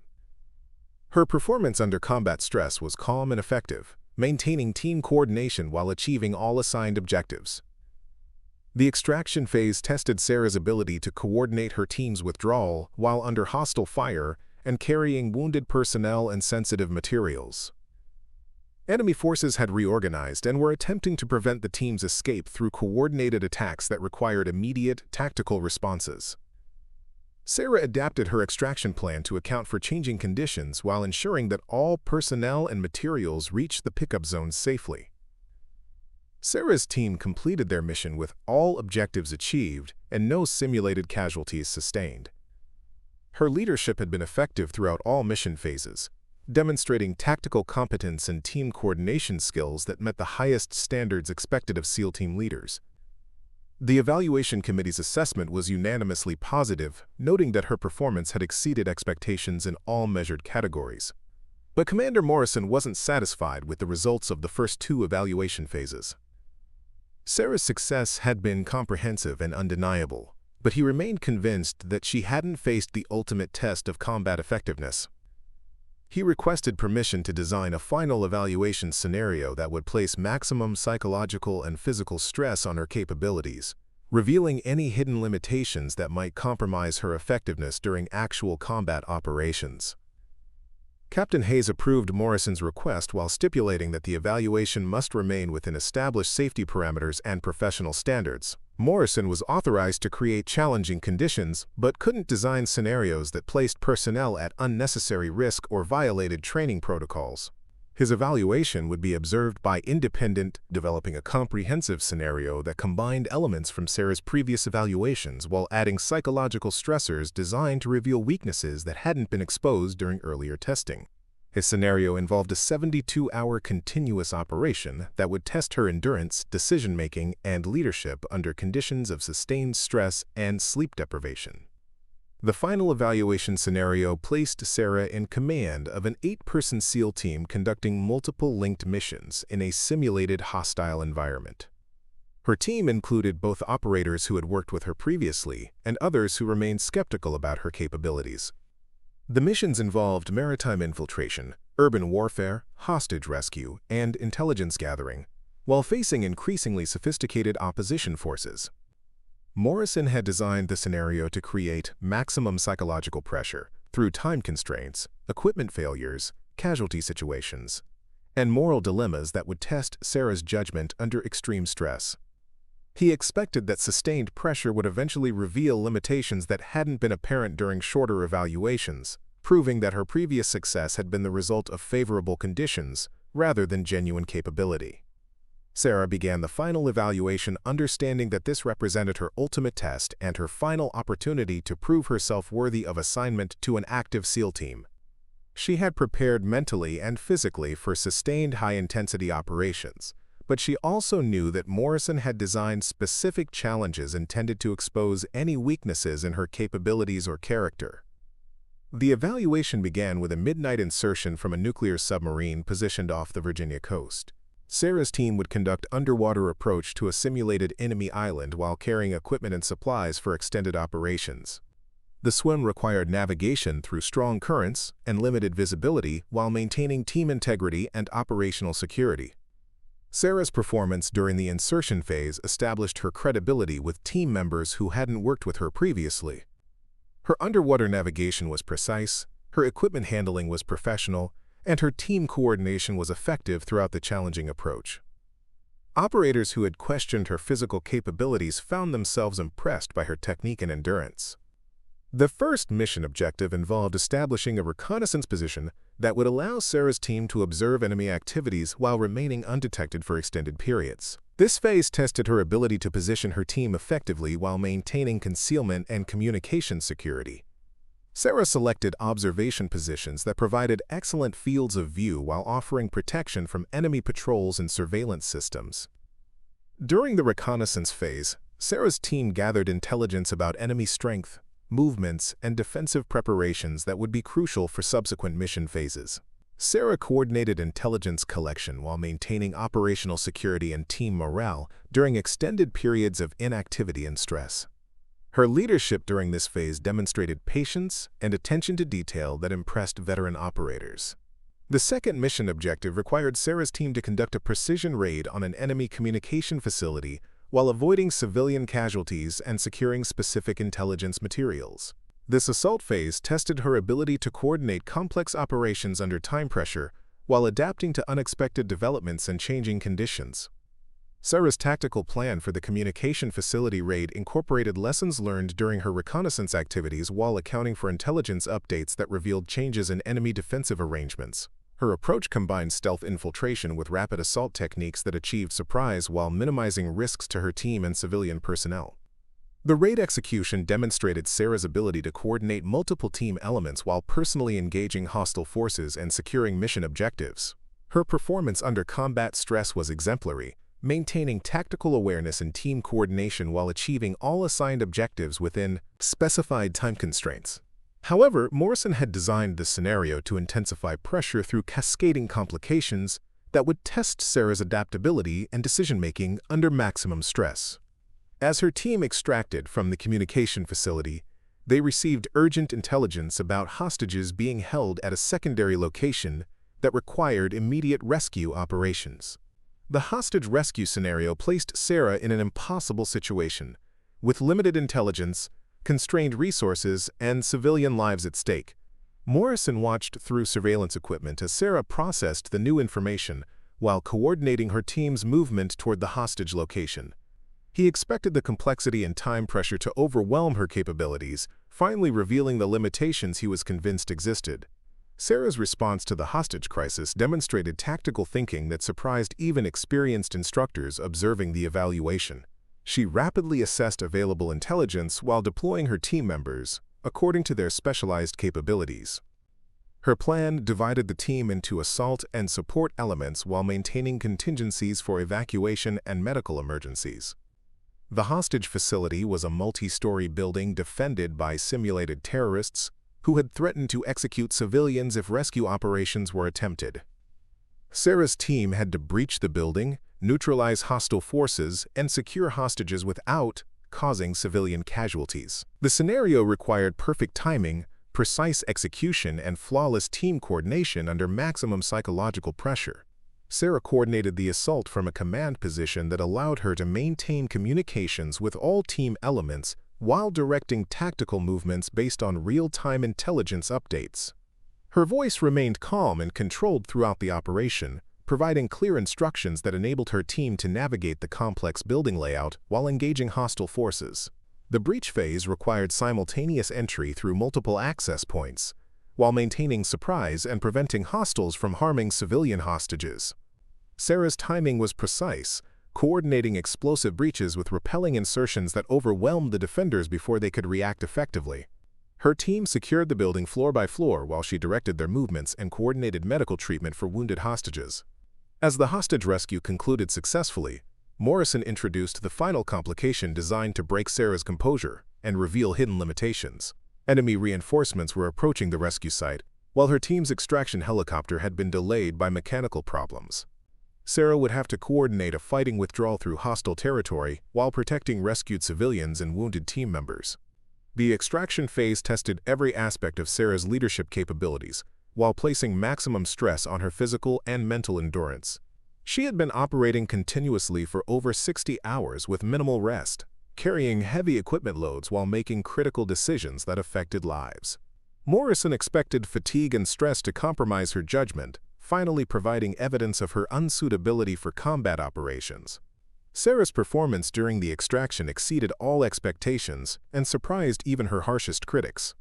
Her performance under combat stress was calm and effective, maintaining team coordination while achieving all assigned objectives. The extraction phase tested Sarah's ability to coordinate her team's withdrawal while under hostile fire and carrying wounded personnel and sensitive materials. Enemy forces had reorganized and were attempting to prevent the team's escape through coordinated attacks that required immediate, tactical responses. Sarah adapted her extraction plan to account for changing conditions while ensuring that all personnel and materials reached the pickup zones safely. Sarah's team completed their mission with all objectives achieved and no simulated casualties sustained. Her leadership had been effective throughout all mission phases, demonstrating tactical competence and team coordination skills that met the highest standards expected of SEAL team leaders. The evaluation committee's assessment was unanimously positive, noting that her performance had exceeded expectations in all measured categories. But Commander Morrison wasn't satisfied with the results of the first 2 evaluation phases. Sarah's success had been comprehensive and undeniable, but he remained convinced that she hadn't faced the ultimate test of combat effectiveness. He requested permission to design a final evaluation scenario that would place maximum psychological and physical stress on her capabilities, revealing any hidden limitations that might compromise her effectiveness during actual combat operations. Captain Hayes approved Morrison's request while stipulating that the evaluation must remain within established safety parameters and professional standards. Morrison was authorized to create challenging conditions, but couldn't design scenarios that placed personnel at unnecessary risk or violated training protocols. His evaluation would be observed by independent, developing a comprehensive scenario that combined elements from Sarah's previous evaluations while adding psychological stressors designed to reveal weaknesses that hadn't been exposed during earlier testing. His scenario involved a 72-hour continuous operation that would test her endurance, decision-making, and leadership under conditions of sustained stress and sleep deprivation. The final evaluation scenario placed Sarah in command of an 8-person SEAL team conducting multiple linked missions in a simulated hostile environment. Her team included both operators who had worked with her previously and others who remained skeptical about her capabilities. The missions involved maritime infiltration, urban warfare, hostage rescue, and intelligence gathering, while facing increasingly sophisticated opposition forces. Morrison had designed the scenario to create maximum psychological pressure through time constraints, equipment failures, casualty situations, and moral dilemmas that would test Sarah's judgment under extreme stress. He expected that sustained pressure would eventually reveal limitations that hadn't been apparent during shorter evaluations, proving that her previous success had been the result of favorable conditions rather than genuine capability. Sarah began the final evaluation understanding that this represented her ultimate test and her final opportunity to prove herself worthy of assignment to an active SEAL team. She had prepared mentally and physically for sustained high-intensity operations, but she also knew that Morrison had designed specific challenges intended to expose any weaknesses in her capabilities or character. The evaluation began with a midnight insertion from a nuclear submarine positioned off the Virginia coast. Sarah's team would conduct underwater approach to a simulated enemy island while carrying equipment and supplies for extended operations. The swim required navigation through strong currents and limited visibility while maintaining team integrity and operational security. Sarah's performance during the insertion phase established her credibility with team members who hadn't worked with her previously. Her underwater navigation was precise, her equipment handling was professional, and her team coordination was effective throughout the challenging approach. Operators who had questioned her physical capabilities found themselves impressed by her technique and endurance. The first mission objective involved establishing a reconnaissance position that would allow Sarah's team to observe enemy activities while remaining undetected for extended periods. This phase tested her ability to position her team effectively while maintaining concealment and communication security. Sarah selected observation positions that provided excellent fields of view while offering protection from enemy patrols and surveillance systems. During the reconnaissance phase, Sarah's team gathered intelligence about enemy strength, movements, and defensive preparations that would be crucial for subsequent mission phases. Sarah coordinated intelligence collection while maintaining operational security and team morale during extended periods of inactivity and stress. Her leadership during this phase demonstrated patience and attention to detail that impressed veteran operators. The second mission objective required Sarah's team to conduct a precision raid on an enemy communication facility while avoiding civilian casualties and securing specific intelligence materials. This assault phase tested her ability to coordinate complex operations under time pressure while adapting to unexpected developments and changing conditions. Sarah's tactical plan for the communication facility raid incorporated lessons learned during her reconnaissance activities while accounting for intelligence updates that revealed changes in enemy defensive arrangements. Her approach combined stealth infiltration with rapid assault techniques that achieved surprise while minimizing risks to her team and civilian personnel. The raid execution demonstrated Sarah's ability to coordinate multiple team elements while personally engaging hostile forces and securing mission objectives. Her performance under combat stress was exemplary, maintaining tactical awareness and team coordination while achieving all assigned objectives within specified time constraints. However, Morrison had designed this scenario to intensify pressure through cascading complications that would test Sarah's adaptability and decision-making under maximum stress. As her team extracted from the communication facility, they received urgent intelligence about hostages being held at a secondary location that required immediate rescue operations. The hostage rescue scenario placed Sarah in an impossible situation, with limited intelligence, constrained resources, and civilian lives at stake. Morrison watched through surveillance equipment as Sarah processed the new information while coordinating her team's movement toward the hostage location. He expected the complexity and time pressure to overwhelm her capabilities, finally revealing the limitations he was convinced existed. Sarah's response to the hostage crisis demonstrated tactical thinking that surprised even experienced instructors observing the evaluation. She rapidly assessed available intelligence while deploying her team members according to their specialized capabilities. Her plan divided the team into assault and support elements while maintaining contingencies for evacuation and medical emergencies. The hostage facility was a multi-story building defended by simulated terrorists who had threatened to execute civilians if rescue operations were attempted. Sarah's team had to breach the building, neutralize hostile forces, and secure hostages without causing civilian casualties. The scenario required perfect timing, precise execution, and flawless team coordination under maximum psychological pressure. Sarah coordinated the assault from a command position that allowed her to maintain communications with all team elements while directing tactical movements based on real-time intelligence updates. Her voice remained calm and controlled throughout the operation, providing clear instructions that enabled her team to navigate the complex building layout while engaging hostile forces. The breach phase required simultaneous entry through multiple access points, while maintaining surprise and preventing hostiles from harming civilian hostages. Sarah's timing was precise, coordinating explosive breaches with repelling insertions that overwhelmed the defenders before they could react effectively. Her team secured the building floor by floor while she directed their movements and coordinated medical treatment for wounded hostages. As the hostage rescue concluded successfully, Morrison introduced the final complication designed to break Sarah's composure and reveal hidden limitations. Enemy reinforcements were approaching the rescue site, while her team's extraction helicopter had been delayed by mechanical problems. Sarah would have to coordinate a fighting withdrawal through hostile territory while protecting rescued civilians and wounded team members. The extraction phase tested every aspect of Sarah's leadership capabilities, while placing maximum stress on her physical and mental endurance. She had been operating continuously for over 60 hours with minimal rest, carrying heavy equipment loads while making critical decisions that affected lives. Morrison expected fatigue and stress to compromise her judgment, finally providing evidence of her unsuitability for combat operations. Sarah's performance during the extraction exceeded all expectations and surprised even her harshest critics.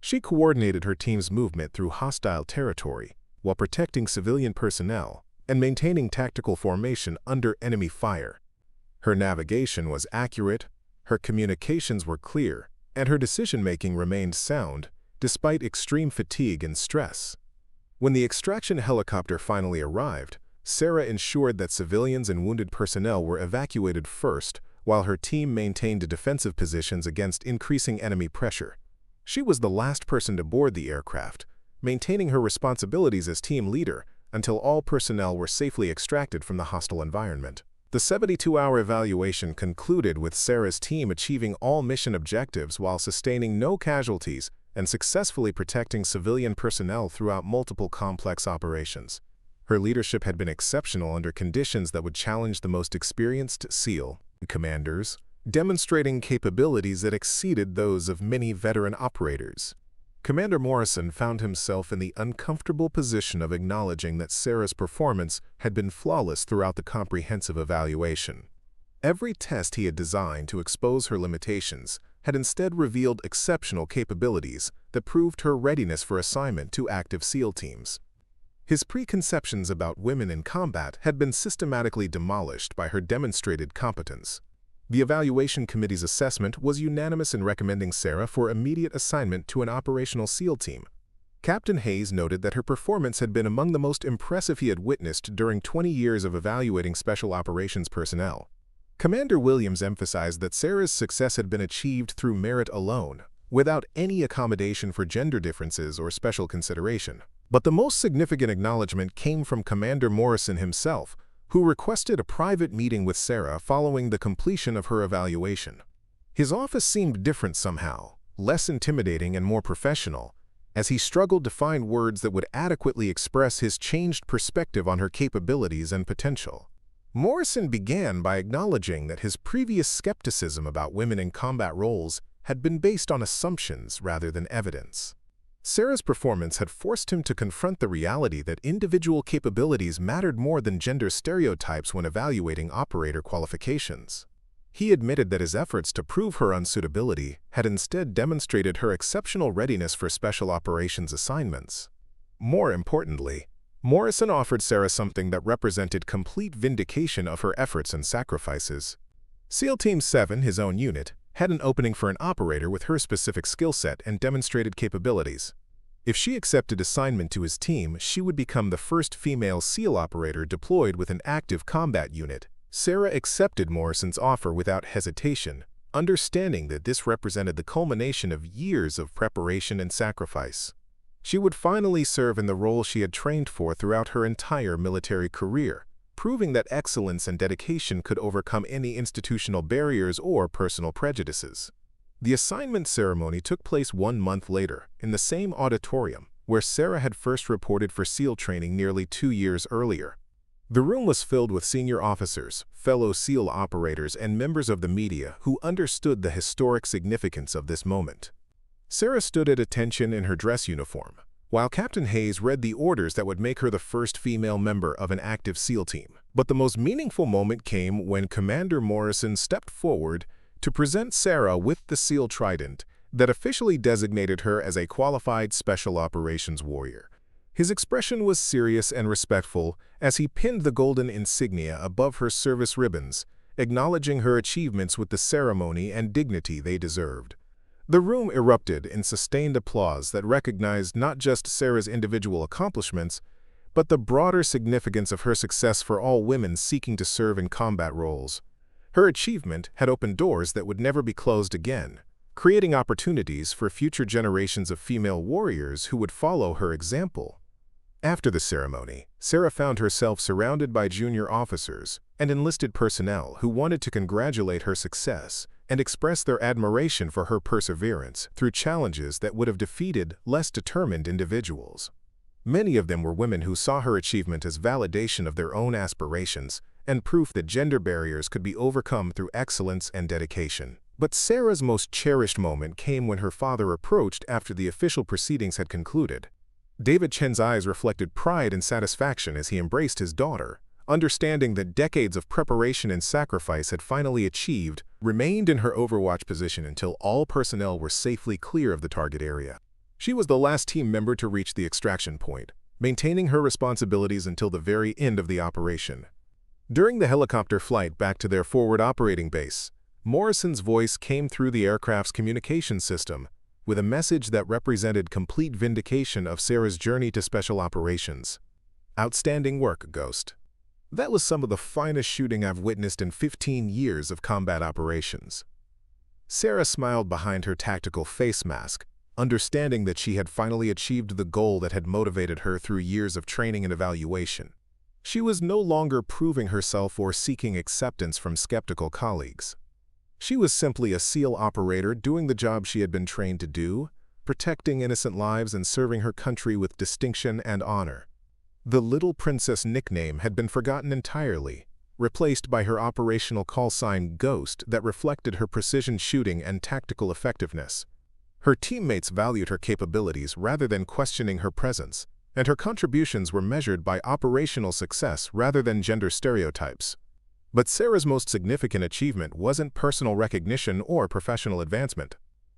She coordinated her team's movement through hostile territory while protecting civilian personnel and maintaining tactical formation under enemy fire. Her navigation was accurate, her communications were clear, and her decision-making remained sound despite extreme fatigue and stress. When the extraction helicopter finally arrived, Sarah ensured that civilians and wounded personnel were evacuated first, while her team maintained defensive positions against increasing enemy pressure. She was the last person to board the aircraft, maintaining her responsibilities as team leader until all personnel were safely extracted from the hostile environment. The 72-hour evaluation concluded with Sarah's team achieving all mission objectives while sustaining no casualties and successfully protecting civilian personnel throughout multiple complex operations. Her leadership had been exceptional under conditions that would challenge the most experienced SEAL commanders, demonstrating capabilities that exceeded those of many veteran operators. Commander Morrison found himself in the uncomfortable position of acknowledging that Sarah's performance had been flawless throughout the comprehensive evaluation. Every test he had designed to expose her limitations had instead revealed exceptional capabilities that proved her readiness for assignment to active SEAL teams. His preconceptions about women in combat had been systematically demolished by her demonstrated competence. The evaluation committee's assessment was unanimous in recommending Sarah for immediate assignment to an operational SEAL team. Captain Hayes noted that her performance had been among the most impressive he had witnessed during 20 years of evaluating special operations personnel. Commander Williams emphasized that Sarah's success had been achieved through merit alone, without any accommodation for gender differences or special consideration. But the most significant acknowledgement came from Commander Morrison himself, who requested a private meeting with Sarah following the completion of her evaluation. His office seemed different somehow, less intimidating and more professional, as he struggled to find words that would adequately express his changed perspective on her capabilities and potential. Morrison began by acknowledging that his previous skepticism about women in combat roles had been based on assumptions rather than evidence. Sarah's performance had forced him to confront the reality that individual capabilities mattered more than gender stereotypes when evaluating operator qualifications. He admitted that his efforts to prove her unsuitability had instead demonstrated her exceptional readiness for special operations assignments. More importantly, Morrison offered Sarah something that represented complete vindication of her efforts and sacrifices. SEAL Team 7, his own unit, had an opening for an operator with her specific skill set and demonstrated capabilities. If she accepted assignment to his team, she would become the first female SEAL operator deployed with an active combat unit. Sarah accepted Morrison's offer without hesitation, understanding that this represented the culmination of years of preparation and sacrifice. She would finally serve in the role she had trained for throughout her entire military career, proving that excellence and dedication could overcome any institutional barriers or personal prejudices. The assignment ceremony took place 1 month later, in the same auditorium where Sarah had first reported for SEAL training nearly 2 years earlier. The room was filled with senior officers, fellow SEAL operators, and members of the media who understood the historic significance of this moment. Sarah stood at attention in her dress uniform, while Captain Hayes read the orders that would make her the first female member of an active SEAL team. But the most meaningful moment came when Commander Morrison stepped forward to present Sarah with the SEAL Trident that officially designated her as a qualified special operations warrior. His expression was serious and respectful as he pinned the golden insignia above her service ribbons, acknowledging her achievements with the ceremony and dignity they deserved. The room erupted in sustained applause that recognized not just Sarah's individual accomplishments, but the broader significance of her success for all women seeking to serve in combat roles. Her achievement had opened doors that would never be closed again, creating opportunities for future generations of female warriors who would follow her example. After the ceremony, Sarah found herself surrounded by junior officers and enlisted personnel who wanted to congratulate her success and express their admiration for her perseverance through challenges that would have defeated less determined individuals. Many of them were women who saw her achievement as validation of their own aspirations and proof that gender barriers could be overcome through excellence and dedication. But Sarah's most cherished moment came when her father approached after the official proceedings had concluded. David Chen's eyes reflected pride and satisfaction as he embraced his daughter, understanding that decades of preparation and sacrifice had finally achieved, remained in her overwatch position until all personnel were safely clear of the target area. She was the last team member to reach the extraction point, maintaining her responsibilities until the very end of the operation. During the helicopter flight back to their forward operating base, Morrison's voice came through the aircraft's communication system, with a message that represented complete vindication of Sarah's journey to special operations. Outstanding work, Ghost. That was some of the finest shooting I've witnessed in 15 years of combat operations. Sarah smiled behind her tactical face mask, understanding that she had finally achieved the goal that had motivated her through years of training and evaluation. She was no longer proving herself or seeking acceptance from skeptical colleagues. She was simply a SEAL operator doing the job she had been trained to do, protecting innocent lives and serving her country with distinction and honor. The Little Princess nickname had been forgotten entirely, replaced by her operational call sign Ghost that reflected her precision shooting and tactical effectiveness. Her teammates valued her capabilities rather than questioning her presence, and her contributions were measured by operational success rather than gender stereotypes. But Sarah's most significant achievement wasn't personal recognition or professional advancement.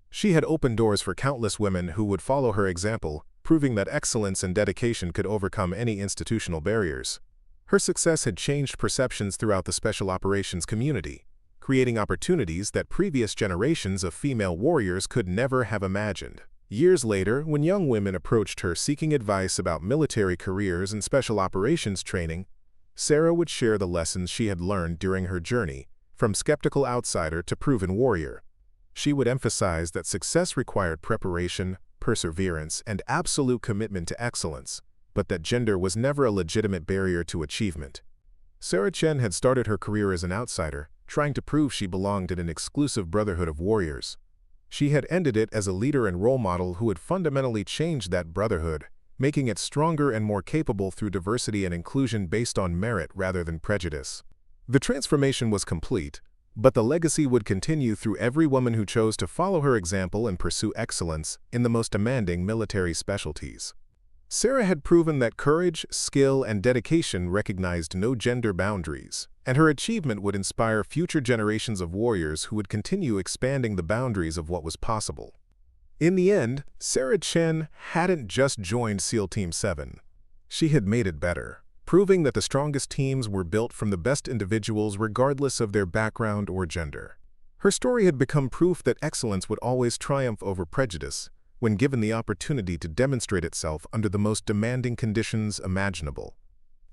She had opened doors for countless women who would follow her example, proving that excellence and dedication could overcome any institutional barriers. Her success had changed perceptions throughout the special operations community, creating opportunities that previous generations of female warriors could never have imagined. Years later, when young women approached her seeking advice about military careers and special operations training, Sarah would share the lessons she had learned during her journey, from skeptical outsider to proven warrior. She would emphasize that success required preparation, perseverance, and absolute commitment to excellence, but that gender was never a legitimate barrier to achievement. Sarah Chen had started her career as an outsider, trying to prove she belonged in an exclusive brotherhood of warriors. She had ended it as a leader and role model who had fundamentally changed that brotherhood, making it stronger and more capable through diversity and inclusion based on merit rather than prejudice. The transformation was complete, but the legacy would continue through every woman who chose to follow her example and pursue excellence in the most demanding military specialties. Sarah had proven that courage, skill, and dedication recognized no gender boundaries, and her achievement would inspire future generations of warriors who would continue expanding the boundaries of what was possible. In the end, Sarah Chen hadn't just joined SEAL Team 7. She had made it better, proving that the strongest teams were built from the best individuals regardless of their background or gender. Her story had become proof that excellence would always triumph over prejudice when given the opportunity to demonstrate itself under the most demanding conditions imaginable.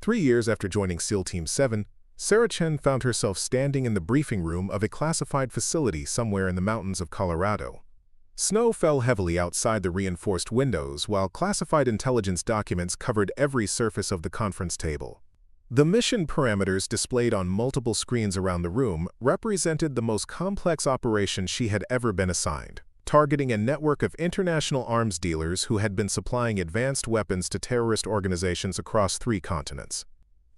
3 years after joining SEAL Team 7, Sarah Chen found herself standing in the briefing room of a classified facility somewhere in the mountains of Colorado. Snow fell heavily outside the reinforced windows, while classified intelligence documents covered every surface of the conference table. The mission parameters displayed on multiple screens around the room represented the most complex operation she had ever been assigned, targeting a network of international arms dealers who had been supplying advanced weapons to terrorist organizations across 3 continents.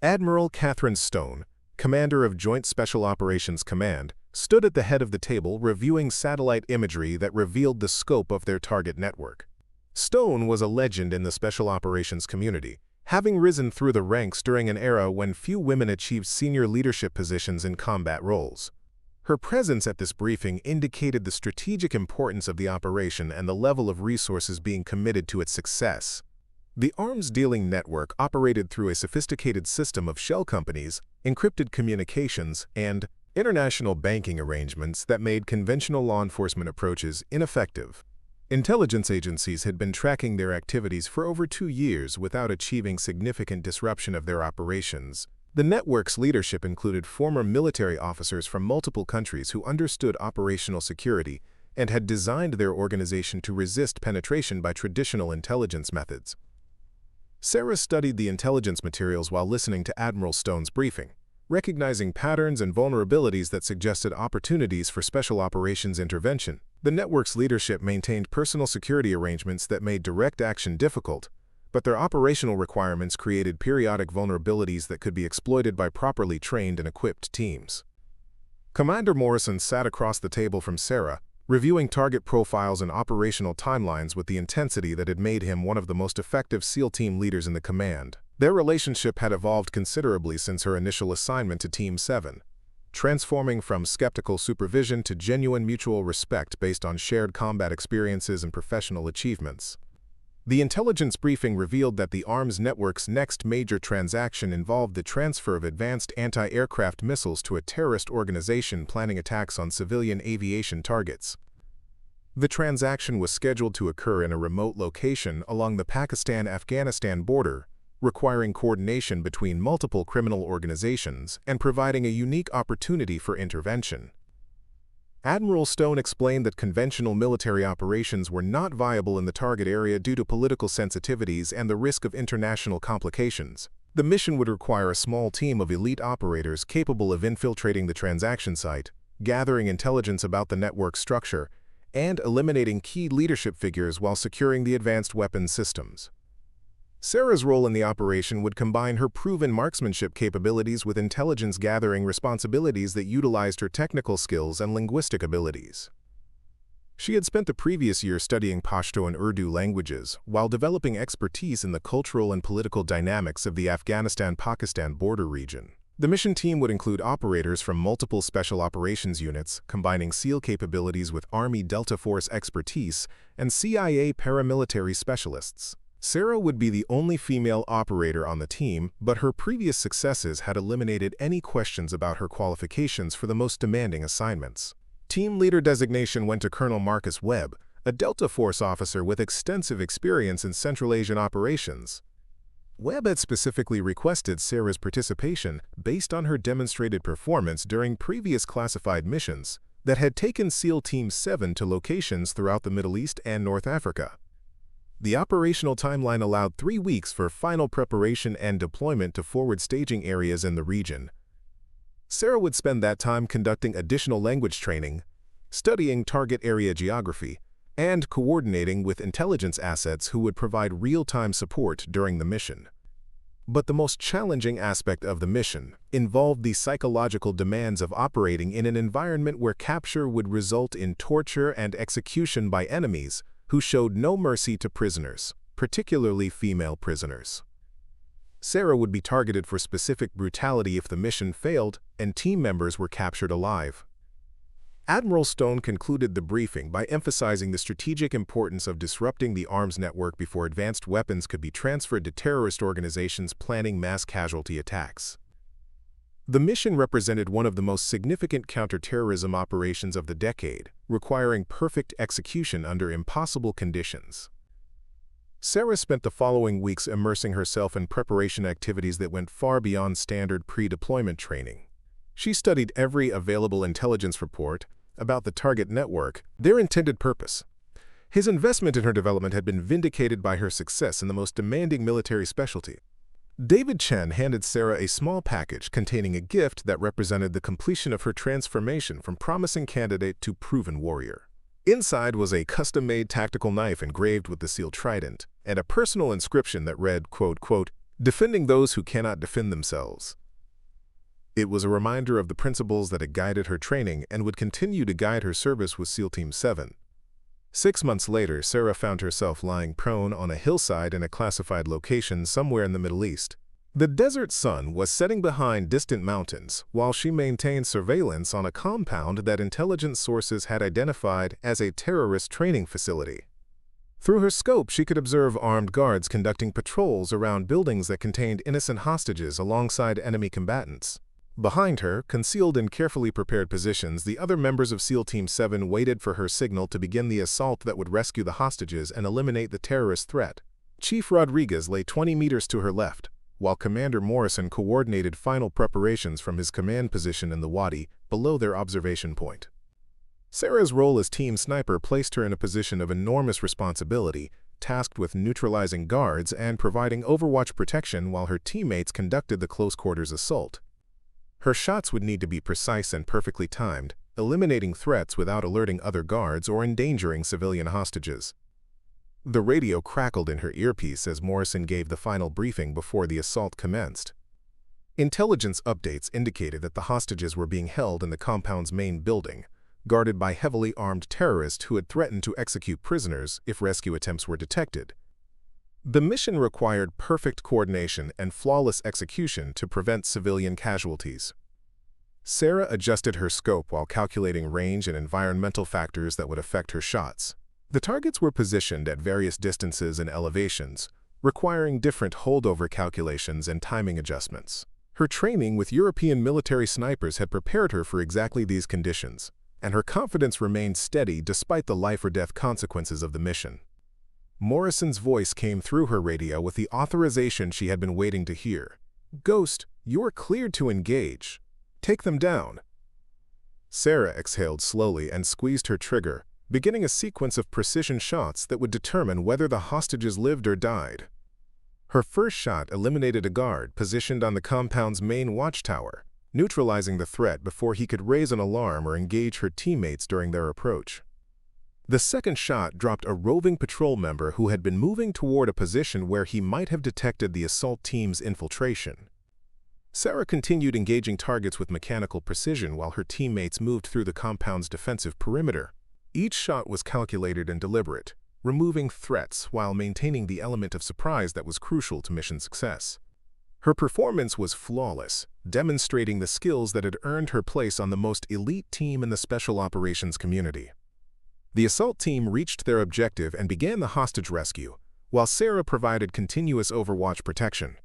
Admiral Catherine Stone, commander of Joint Special Operations Command, stood at the head of the table reviewing satellite imagery that revealed the scope of their target network. Stone was a legend in the special operations community, having risen through the ranks during an era when few women achieved senior leadership positions in combat roles. Her presence at this briefing indicated the strategic importance of the operation and the level of resources being committed to its success. The arms dealing network operated through a sophisticated system of shell companies, encrypted communications, and international banking arrangements that made conventional law enforcement approaches ineffective. Intelligence agencies had been tracking their activities for over 2 years without achieving significant disruption of their operations. The network's leadership included former military officers from multiple countries who understood operational security and had designed their organization to resist penetration by traditional intelligence methods. Sarah studied the intelligence materials while listening to Admiral Stone's briefing, recognizing patterns and vulnerabilities that suggested opportunities for special operations intervention. The network's leadership maintained personal security arrangements that made direct action difficult, but their operational requirements created periodic vulnerabilities that could be exploited by properly trained and equipped teams. Commander Morrison sat across the table from Sarah, reviewing target profiles and operational timelines with the intensity that had made him one of the most effective SEAL team leaders in the command. Their relationship had evolved considerably since her initial assignment to Team 7, transforming from skeptical supervision to genuine mutual respect based on shared combat experiences and professional achievements. The intelligence briefing revealed that the arms network's next major transaction involved the transfer of advanced anti-aircraft missiles to a terrorist organization planning attacks on civilian aviation targets. The transaction was scheduled to occur in a remote location along the Pakistan-Afghanistan border, requiring coordination between multiple criminal organizations and providing a unique opportunity for intervention. Admiral Stone explained that conventional military operations were not viable in the target area due to political sensitivities and the risk of international complications. The mission would require a small team of elite operators capable of infiltrating the transaction site, gathering intelligence about the network structure, and eliminating key leadership figures while securing the advanced weapons systems. Sarah's role in the operation would combine her proven marksmanship capabilities with intelligence gathering responsibilities that utilized her technical skills and linguistic abilities. She had spent the previous year studying Pashto and Urdu languages while developing expertise in the cultural and political dynamics of the Afghanistan-Pakistan border region. The mission team would include operators from multiple special operations units, combining SEAL capabilities with Army Delta Force expertise and CIA paramilitary specialists. Sarah would be the only female operator on the team, but her previous successes had eliminated any questions about her qualifications for the most demanding assignments. Team leader designation went to Colonel Marcus Webb, a Delta Force officer with extensive experience in Central Asian operations. Webb had specifically requested Sarah's participation based on her demonstrated performance during previous classified missions that had taken SEAL Team 7 to locations throughout the Middle East and North Africa. The operational timeline allowed 3 weeks for final preparation and deployment to forward staging areas in the region. Sarah would spend that time conducting additional language training, studying target area geography, and coordinating with intelligence assets who would provide real-time support during the mission. But the most challenging aspect of the mission involved the psychological demands of operating in an environment where capture would result in torture and execution by enemies who showed no mercy to prisoners, particularly female prisoners. Sarah would be targeted for specific brutality if the mission failed and team members were captured alive. Admiral Stone concluded the briefing by emphasizing the strategic importance of disrupting the arms network before advanced weapons could be transferred to terrorist organizations planning mass casualty attacks. The mission represented one of the most significant counterterrorism operations of the decade, requiring perfect execution under impossible conditions. Sarah spent the following weeks immersing herself in preparation activities that went far beyond standard pre-deployment training. She studied every available intelligence report about the target network, their intended purpose. His investment in her development had been vindicated by her success in the most demanding military specialty. David Chen handed Sarah a small package containing a gift that represented the completion of her transformation from promising candidate to proven warrior. Inside was a custom-made tactical knife engraved with the SEAL Trident and a personal inscription that read, quote, "Defending those who cannot defend themselves." It was a reminder of the principles that had guided her training and would continue to guide her service with SEAL Team 7. 6 months later, Sarah found herself lying prone on a hillside in a classified location somewhere in the Middle East. The desert sun was setting behind distant mountains while she maintained surveillance on a compound that intelligence sources had identified as a terrorist training facility. Through her scope, she could observe armed guards conducting patrols around buildings that contained innocent hostages alongside enemy combatants. Behind her, concealed in carefully prepared positions, the other members of SEAL Team 7 waited for her signal to begin the assault that would rescue the hostages and eliminate the terrorist threat. Chief Rodriguez lay 20 meters to her left, while Commander Morrison coordinated final preparations from his command position in the wadi below their observation point. Sarah's role as team sniper placed her in a position of enormous responsibility, tasked with neutralizing guards and providing overwatch protection while her teammates conducted the close-quarters assault. Her shots would need to be precise and perfectly timed, eliminating threats without alerting other guards or endangering civilian hostages. The radio crackled in her earpiece as Morrison gave the final briefing before the assault commenced. Intelligence updates indicated that the hostages were being held in the compound's main building, guarded by heavily armed terrorists who had threatened to execute prisoners if rescue attempts were detected. The mission required perfect coordination and flawless execution to prevent civilian casualties. Sarah adjusted her scope while calculating range and environmental factors that would affect her shots. The targets were positioned at various distances and elevations, requiring different holdover calculations and timing adjustments. Her training with European military snipers had prepared her for exactly these conditions, and her confidence remained steady despite the life-or-death consequences of the mission. Morrison's voice came through her radio with the authorization she had been waiting to hear. "Ghost, you're cleared to engage. Take them down." Sarah exhaled slowly and squeezed her trigger, beginning a sequence of precision shots that would determine whether the hostages lived or died. Her first shot eliminated a guard positioned on the compound's main watchtower, neutralizing the threat before he could raise an alarm or engage her teammates during their approach. The second shot dropped a roving patrol member who had been moving toward a position where he might have detected the assault team's infiltration. Sarah continued engaging targets with mechanical precision while her teammates moved through the compound's defensive perimeter. Each shot was calculated and deliberate, removing threats while maintaining the element of surprise that was crucial to mission success. Her performance was flawless, demonstrating the skills that had earned her place on the most elite team in the special operations community. The assault team reached their objective and began the hostage rescue, while Sarah provided continuous overwatch protection.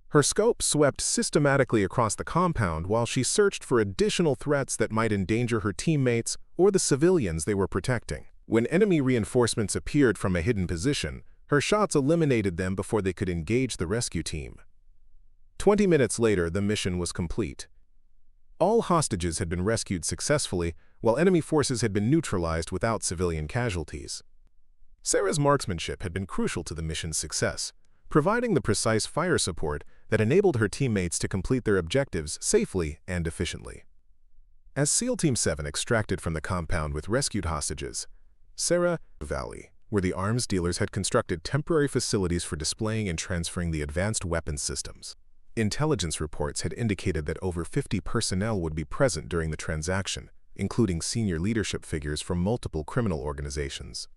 Her scope swept systematically across the compound while she searched for additional threats that might endanger her teammates or the civilians they were protecting. When enemy reinforcements appeared from a hidden position, her shots eliminated them before they could engage the rescue team. 20 minutes later, the mission was complete. All hostages had been rescued successfully, while enemy forces had been neutralized without civilian casualties. Sarah's marksmanship had been crucial to the mission's success, providing the precise fire support that enabled her teammates to complete their objectives safely and efficiently. As SEAL Team 7 extracted from the compound with rescued hostages, Sarah Valley, where the arms dealers had constructed temporary facilities for displaying and transferring the advanced weapons systems. Intelligence reports had indicated that over 50 personnel would be present during the transaction, including senior leadership figures from multiple criminal organizations.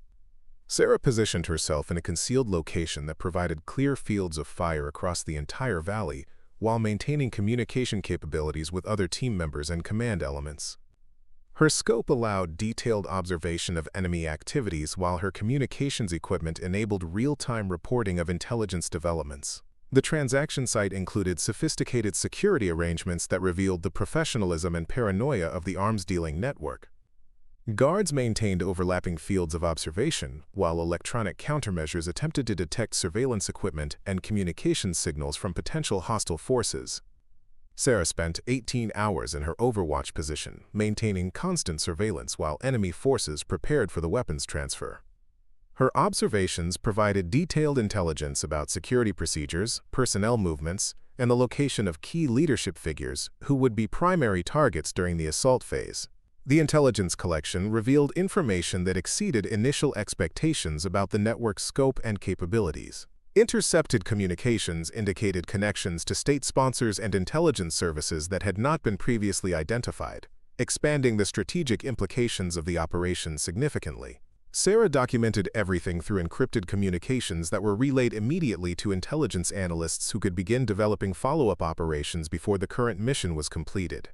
Sarah positioned herself in a concealed location that provided clear fields of fire across the entire valley while maintaining communication capabilities with other team members and command elements. Her scope allowed detailed observation of enemy activities while her communications equipment enabled real-time reporting of intelligence developments. The transaction site included sophisticated security arrangements that revealed the professionalism and paranoia of the arms-dealing network. Guards maintained overlapping fields of observation, while electronic countermeasures attempted to detect surveillance equipment and communication signals from potential hostile forces. Sarah spent 18 hours in her overwatch position, maintaining constant surveillance while enemy forces prepared for the weapons transfer. Her observations provided detailed intelligence about security procedures, personnel movements, and the location of key leadership figures who would be primary targets during the assault phase. The intelligence collection revealed information that exceeded initial expectations about the network's scope and capabilities. Intercepted communications indicated connections to state sponsors and intelligence services that had not been previously identified, expanding the strategic implications of the operation significantly. Sarah documented everything through encrypted communications that were relayed immediately to intelligence analysts who could begin developing follow-up operations before the current mission was completed.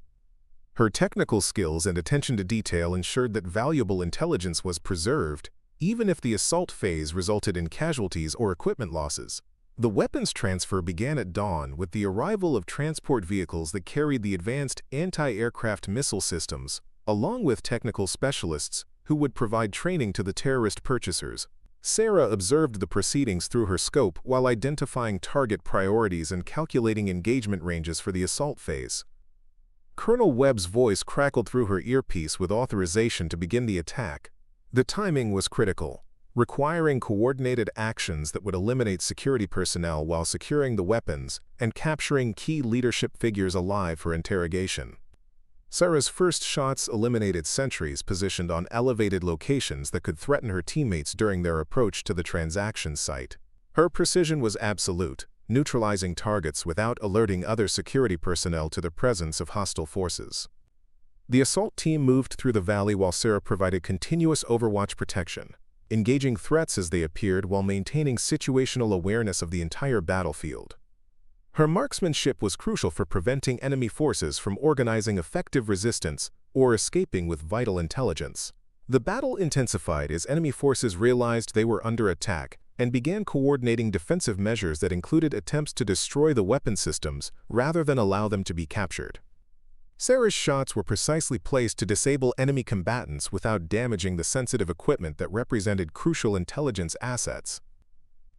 Her technical skills and attention to detail ensured that valuable intelligence was preserved, even if the assault phase resulted in casualties or equipment losses. The weapons transfer began at dawn with the arrival of transport vehicles that carried the advanced anti-aircraft missile systems, along with technical specialists who would provide training to the terrorist purchasers. Sarah observed the proceedings through her scope while identifying target priorities and calculating engagement ranges for the assault phase. Colonel Webb's voice crackled through her earpiece with authorization to begin the attack. The timing was critical, requiring coordinated actions that would eliminate security personnel while securing the weapons and capturing key leadership figures alive for interrogation. Sarah's first shots eliminated sentries positioned on elevated locations that could threaten her teammates during their approach to the transaction site. Her precision was absolute, neutralizing targets without alerting other security personnel to the presence of hostile forces. The assault team moved through the valley while Sarah provided continuous overwatch protection, engaging threats as they appeared while maintaining situational awareness of the entire battlefield. Her marksmanship was crucial for preventing enemy forces from organizing effective resistance or escaping with vital intelligence. The battle intensified as enemy forces realized they were under attack and began coordinating defensive measures that included attempts to destroy the weapon systems rather than allow them to be captured. Sarah's shots were precisely placed to disable enemy combatants without damaging the sensitive equipment that represented crucial intelligence assets.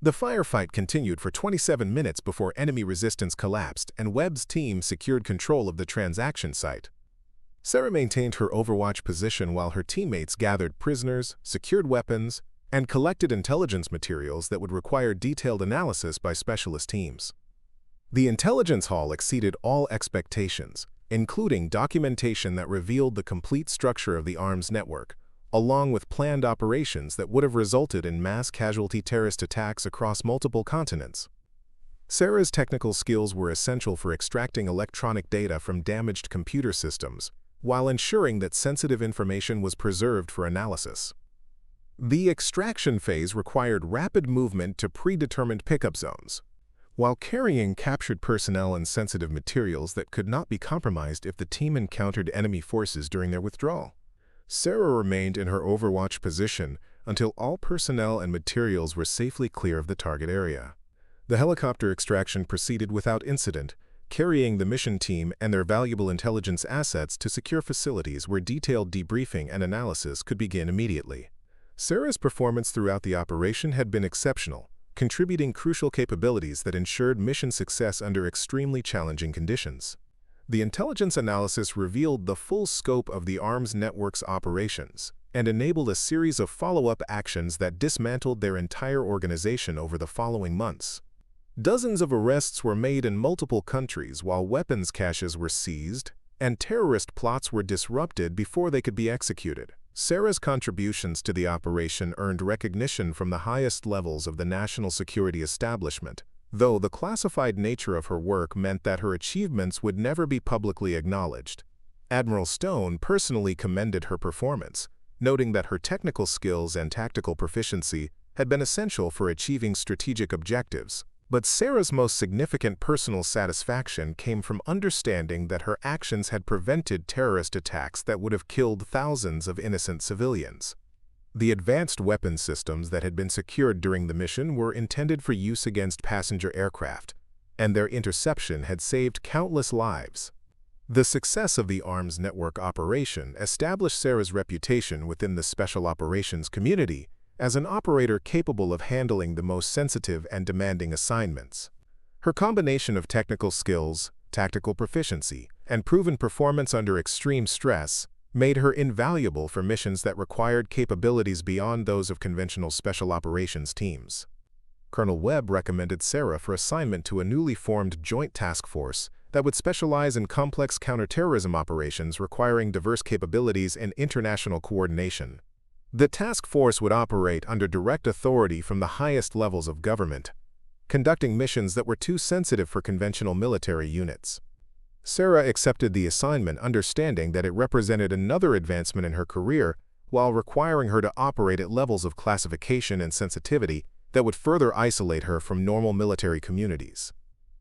The firefight continued for 27 minutes before enemy resistance collapsed and Webb's team secured control of the transaction site. Sarah maintained her overwatch position while her teammates gathered prisoners, secured weapons, and collected intelligence materials that would require detailed analysis by specialist teams. The intelligence haul exceeded all expectations, including documentation that revealed the complete structure of the arms network, along with planned operations that would have resulted in mass casualty terrorist attacks across multiple continents. Sarah's technical skills were essential for extracting electronic data from damaged computer systems, while ensuring that sensitive information was preserved for analysis. The extraction phase required rapid movement to predetermined pickup zones, while carrying captured personnel and sensitive materials that could not be compromised if the team encountered enemy forces during their withdrawal. Sarah remained in her overwatch position until all personnel and materials were safely clear of the target area. The helicopter extraction proceeded without incident, carrying the mission team and their valuable intelligence assets to secure facilities where detailed debriefing and analysis could begin immediately. Sarah's performance throughout the operation had been exceptional, contributing crucial capabilities that ensured mission success under extremely challenging conditions. The intelligence analysis revealed the full scope of the arms network's operations and enabled a series of follow-up actions that dismantled their entire organization over the following months. Dozens of arrests were made in multiple countries while weapons caches were seized, and terrorist plots were disrupted before they could be executed. Sarah's contributions to the operation earned recognition from the highest levels of the national security establishment, though the classified nature of her work meant that her achievements would never be publicly acknowledged. Admiral Stone personally commended her performance, noting that her technical skills and tactical proficiency had been essential for achieving strategic objectives. But Sarah's most significant personal satisfaction came from understanding that her actions had prevented terrorist attacks that would have killed thousands of innocent civilians. The advanced weapon systems that had been secured during the mission were intended for use against passenger aircraft, and their interception had saved countless lives. The success of the arms network operation established Sarah's reputation within the special operations community as an operator capable of handling the most sensitive and demanding assignments. Her combination of technical skills, tactical proficiency, and proven performance under extreme stress made her invaluable for missions that required capabilities beyond those of conventional special operations teams. Colonel Webb recommended Sarah for assignment to a newly formed joint task force that would specialize in complex counterterrorism operations requiring diverse capabilities and international coordination. The task force would operate under direct authority from the highest levels of government, conducting missions that were too sensitive for conventional military units. Sarah accepted the assignment, understanding that it represented another advancement in her career while requiring her to operate at levels of classification and sensitivity that would further isolate her from normal military communities.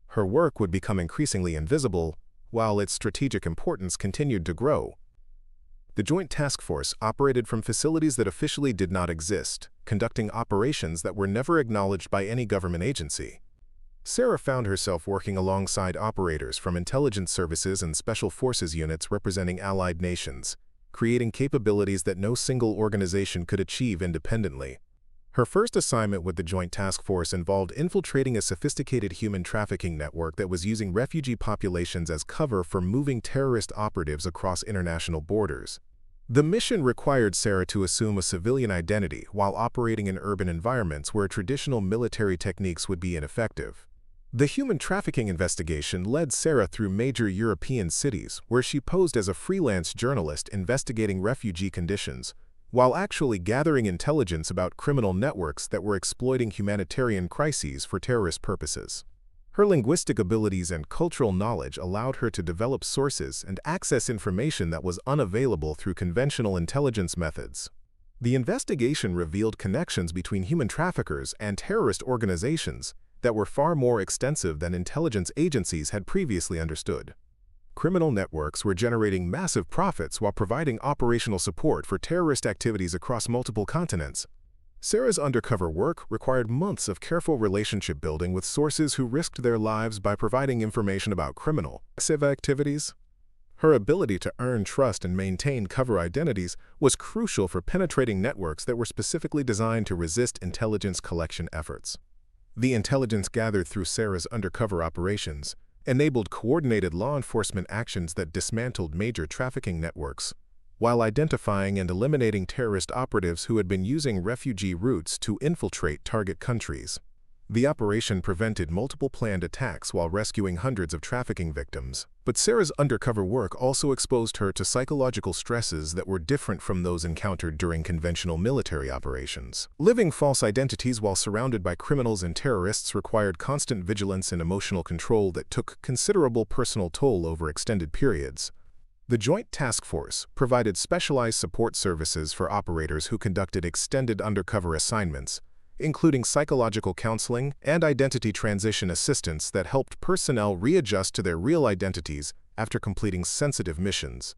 Her work would become increasingly invisible, while its strategic importance continued to grow. The Joint Task Force operated from facilities that officially did not exist, conducting operations that were never acknowledged by any government agency. Sarah found herself working alongside operators from intelligence services and special forces units representing allied nations, creating capabilities that no single organization could achieve independently. Her first assignment with the Joint Task Force involved infiltrating a sophisticated human trafficking network that was using refugee populations as cover for moving terrorist operatives across international borders. The mission required Sarah to assume a civilian identity while operating in urban environments where traditional military techniques would be ineffective. The human trafficking investigation led Sarah through major European cities where she posed as a freelance journalist investigating refugee conditions, while actually gathering intelligence about criminal networks that were exploiting humanitarian crises for terrorist purposes. Her linguistic abilities and cultural knowledge allowed her to develop sources and access information that was unavailable through conventional intelligence methods. The investigation revealed connections between human traffickers and terrorist organizations that were far more extensive than intelligence agencies had previously understood. Criminal networks were generating massive profits while providing operational support for terrorist activities across multiple continents. Sarah's undercover work required months of careful relationship building with sources who risked their lives by providing information about criminal activities. Her ability to earn trust and maintain cover identities was crucial for penetrating networks that were specifically designed to resist intelligence collection efforts. The intelligence gathered through Sarah's undercover operations enabled coordinated law enforcement actions that dismantled major trafficking networks, while identifying and eliminating terrorist operatives who had been using refugee routes to infiltrate target countries. The operation prevented multiple planned attacks while rescuing hundreds of trafficking victims. But Sarah's undercover work also exposed her to psychological stresses that were different from those encountered during conventional military operations. Living false identities while surrounded by criminals and terrorists required constant vigilance and emotional control that took considerable personal toll over extended periods. The Joint Task Force provided specialized support services for operators who conducted extended undercover assignments, including psychological counseling and identity transition assistance that helped personnel readjust to their real identities after completing sensitive missions.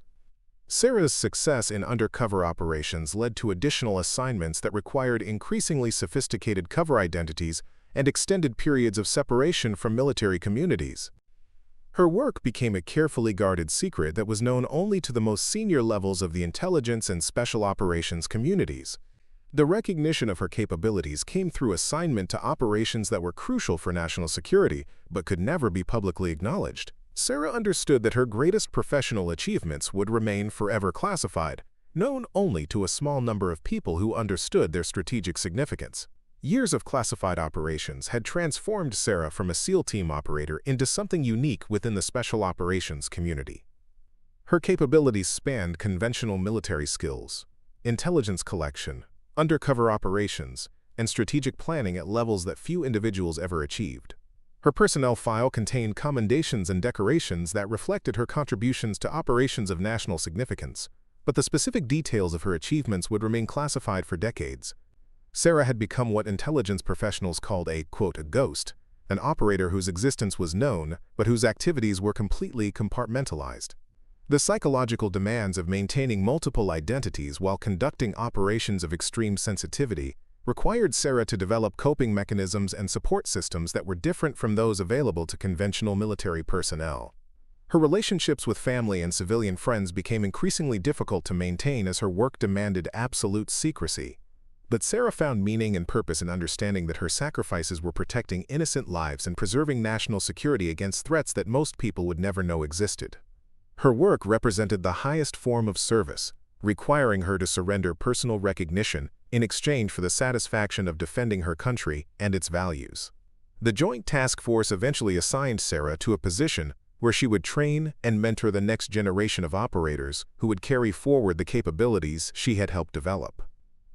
Sarah's success in undercover operations led to additional assignments that required increasingly sophisticated cover identities and extended periods of separation from military communities. Her work became a carefully guarded secret that was known only to the most senior levels of the intelligence and special operations communities. The recognition of her capabilities came through assignment to operations that were crucial for national security but could never be publicly acknowledged. Sarah understood that her greatest professional achievements would remain forever classified, known only to a small number of people who understood their strategic significance. Years of classified operations had transformed Sarah from a SEAL team operator into something unique within the special operations community. Her capabilities spanned conventional military skills, intelligence collection, undercover operations, and strategic planning at levels that few individuals ever achieved. Her personnel file contained commendations and decorations that reflected her contributions to operations of national significance, but the specific details of her achievements would remain classified for decades. Sarah had become what intelligence professionals called a, quote, a ghost, an operator whose existence was known, but whose activities were completely compartmentalized. The psychological demands of maintaining multiple identities while conducting operations of extreme sensitivity required Sarah to develop coping mechanisms and support systems that were different from those available to conventional military personnel. Her relationships with family and civilian friends became increasingly difficult to maintain as her work demanded absolute secrecy. But Sarah found meaning and purpose in understanding that her sacrifices were protecting innocent lives and preserving national security against threats that most people would never know existed. Her work represented the highest form of service, requiring her to surrender personal recognition in exchange for the satisfaction of defending her country and its values. The Joint Task Force eventually assigned Sarah to a position where she would train and mentor the next generation of operators who would carry forward the capabilities she had helped develop.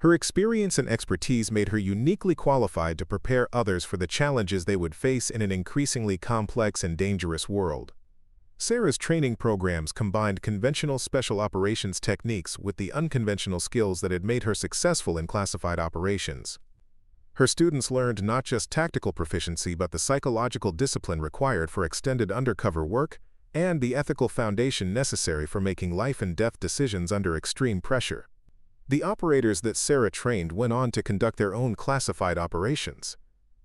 Her experience and expertise made her uniquely qualified to prepare others for the challenges they would face in an increasingly complex and dangerous world. Sarah's training programs combined conventional special operations techniques with the unconventional skills that had made her successful in classified operations. Her students learned not just tactical proficiency but the psychological discipline required for extended undercover work and the ethical foundation necessary for making life-and-death decisions under extreme pressure. The operators that Sarah trained went on to conduct their own classified operations,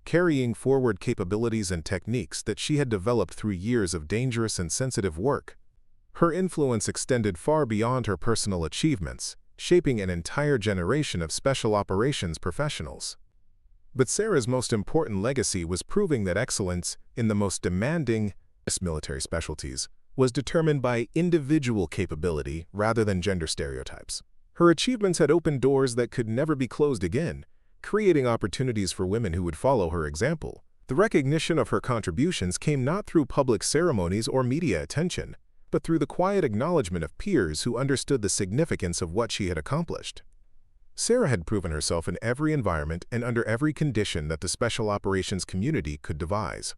carrying forward capabilities and techniques that she had developed through years of dangerous and sensitive work. Her influence extended far beyond her personal achievements, shaping an entire generation of special operations professionals. But Sarah's most important legacy was proving that excellence in the most demanding military specialties was determined by individual capability rather than gender stereotypes. Her achievements had opened doors that could never be closed again, creating opportunities for women who would follow her example. The recognition of her contributions came not through public ceremonies or media attention, but through the quiet acknowledgement of peers who understood the significance of what she had accomplished. Sarah had proven herself in every environment and under every condition that the special operations community could devise.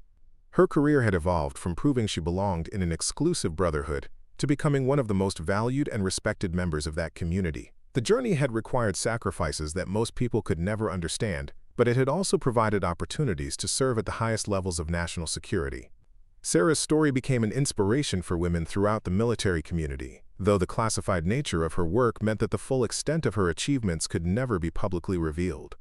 Her career had evolved from proving she belonged in an exclusive brotherhood to becoming one of the most valued and respected members of that community. The journey had required sacrifices that most people could never understand, but it had also provided opportunities to serve at the highest levels of national security. Sarah's story became an inspiration for women throughout the military community, though the classified nature of her work meant that the full extent of her achievements could never be publicly revealed.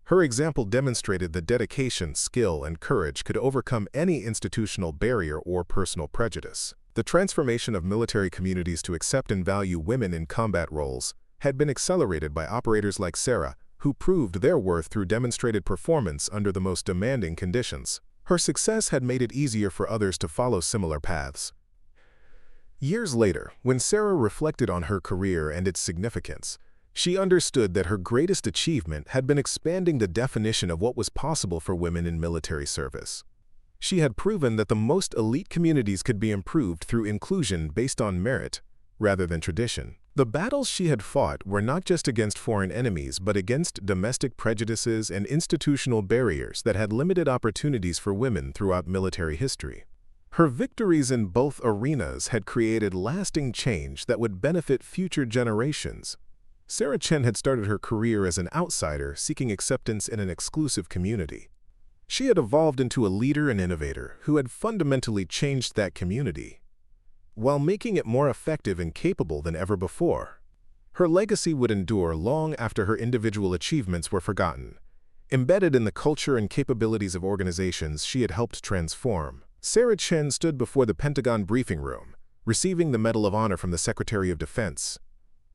Her example demonstrated that dedication, skill, and courage could overcome any institutional barrier or personal prejudice. The transformation of military communities to accept and value women in combat roles had been accelerated by operators like Sarah, who proved their worth through demonstrated performance under the most demanding conditions. Her success had made it easier for others to follow similar paths. Years later, when Sarah reflected on her career and its significance, she understood that her greatest achievement had been expanding the definition of what was possible for women in military service. She had proven that the most elite communities could be improved through inclusion based on merit, rather than tradition. The battles she had fought were not just against foreign enemies, but against domestic prejudices and institutional barriers that had limited opportunities for women throughout military history. Her victories in both arenas had created lasting change that would benefit future generations. Sarah Chen had started her career as an outsider seeking acceptance in an exclusive community. She had evolved into a leader and innovator who had fundamentally changed that community, while making it more effective and capable than ever before. Her legacy would endure long after her individual achievements were forgotten. Embedded in the culture and capabilities of organizations she had helped transform, Sarah Chen stood before the Pentagon briefing room, receiving the Medal of Honor from the Secretary of Defense.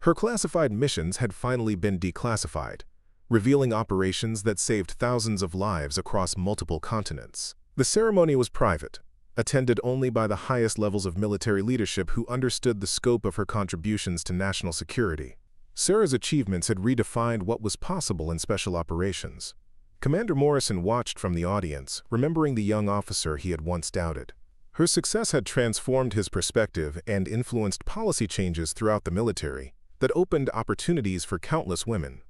Her classified missions had finally been declassified, revealing operations that saved thousands of lives across multiple continents. The ceremony was private, attended only by the highest levels of military leadership who understood the scope of her contributions to national security. Sarah's achievements had redefined what was possible in special operations. Commander Morrison watched from the audience, remembering the young officer he had once doubted. Her success had transformed his perspective and influenced policy changes throughout the military that opened opportunities for countless women.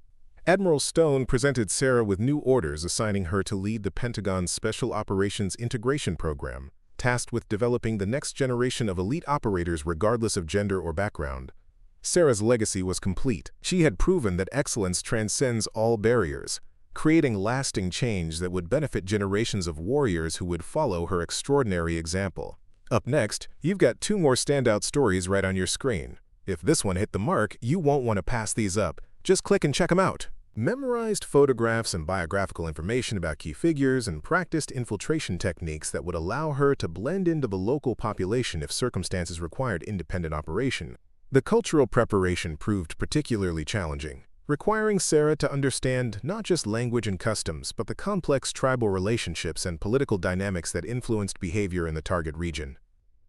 Admiral Stone presented Sarah with new orders assigning her to lead the Pentagon's Special Operations Integration Program, tasked with developing the next generation of elite operators regardless of gender or background. Sarah's legacy was complete. She had proven that excellence transcends all barriers, creating lasting change that would benefit generations of warriors who would follow her extraordinary example. Up next, you've got two more standout stories right on your screen. If this one hit the mark, you won't want to pass these up. Just click and check them out. Memorized photographs and biographical information about key figures and practiced infiltration techniques that would allow her to blend into the local population if circumstances required independent operation. The cultural preparation proved particularly challenging, requiring Sarah to understand not just language and customs, but the complex tribal relationships and political dynamics that influenced behavior in the target region.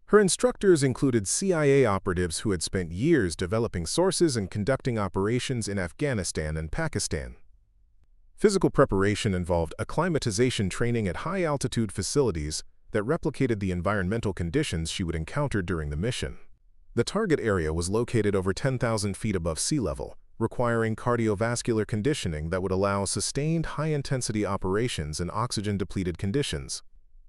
Her instructors included CIA operatives who had spent years developing sources and conducting operations in Afghanistan and Pakistan. Physical preparation involved acclimatization training at high-altitude facilities that replicated the environmental conditions she would encounter during the mission. The target area was located over 10,000 feet above sea level, requiring cardiovascular conditioning that would allow sustained high-intensity operations in oxygen-depleted conditions.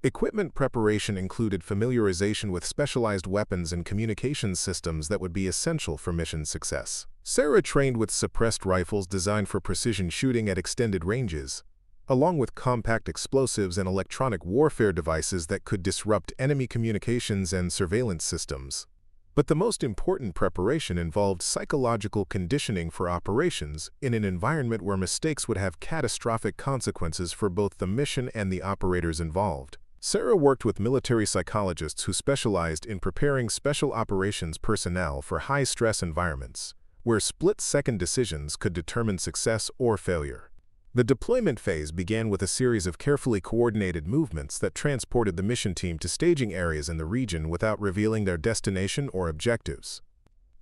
Equipment preparation included familiarization with specialized weapons and communications systems that would be essential for mission success. Sarah trained with suppressed rifles designed for precision shooting at extended ranges, along with compact explosives and electronic warfare devices that could disrupt enemy communications and surveillance systems. But the most important preparation involved psychological conditioning for operations in an environment where mistakes would have catastrophic consequences for both the mission and the operators involved. Sarah worked with military psychologists who specialized in preparing special operations personnel for high-stress environments, where split-second decisions could determine success or failure. The deployment phase began with a series of carefully coordinated movements that transported the mission team to staging areas in the region without revealing their destination or objectives.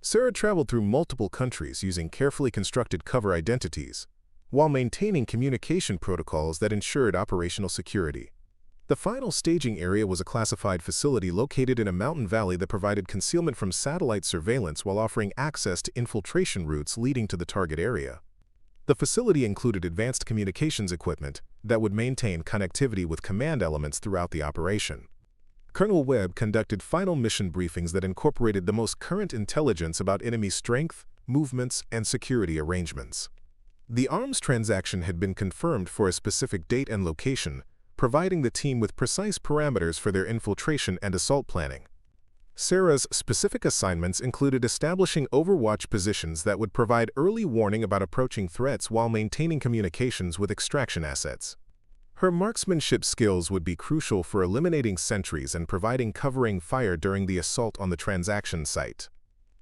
Sarah traveled through multiple countries using carefully constructed cover identities, while maintaining communication protocols that ensured operational security. The final staging area was a classified facility located in a mountain valley that provided concealment from satellite surveillance while offering access to infiltration routes leading to the target area. The facility included advanced communications equipment that would maintain connectivity with command elements throughout the operation. Colonel Webb conducted final mission briefings that incorporated the most current intelligence about enemy strength, movements, and security arrangements. The arms transaction had been confirmed for a specific date and location, providing the team with precise parameters for their infiltration and assault planning. Sarah's specific assignments included establishing overwatch positions that would provide early warning about approaching threats while maintaining communications with extraction assets. Her marksmanship skills would be crucial for eliminating sentries and providing covering fire during the assault on the transaction site.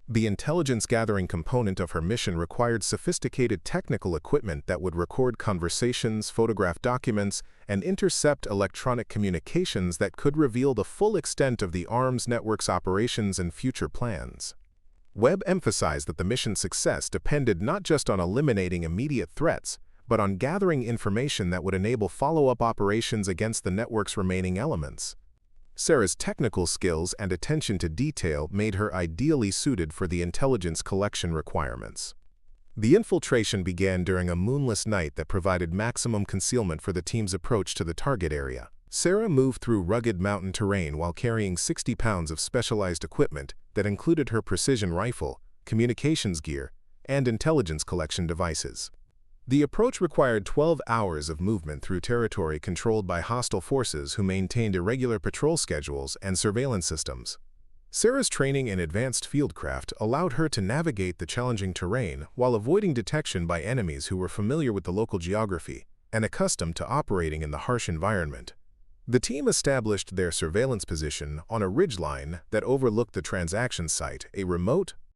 The intelligence-gathering component of her mission required sophisticated technical equipment that would record conversations, photograph documents, and intercept electronic communications that could reveal the full extent of the arms network's operations and future plans. Webb emphasized that the mission's success depended not just on eliminating immediate threats, but on gathering information that would enable follow-up operations against the network's remaining elements. Sarah's technical skills and attention to detail made her ideally suited for the intelligence collection requirements. The infiltration began during a moonless night that provided maximum concealment for the team's approach to the target area. Sarah moved through rugged mountain terrain while carrying 60 pounds of specialized equipment that included her precision rifle, communications gear, and intelligence collection devices. The approach required 12 hours of movement through territory controlled by hostile forces who maintained irregular patrol schedules and surveillance systems. Sarah's training in advanced fieldcraft allowed her to navigate the challenging terrain while avoiding detection by enemies who were familiar with the local geography and accustomed to operating in the harsh environment. The team established their surveillance position on a ridgeline that overlooked the transaction site, a remote,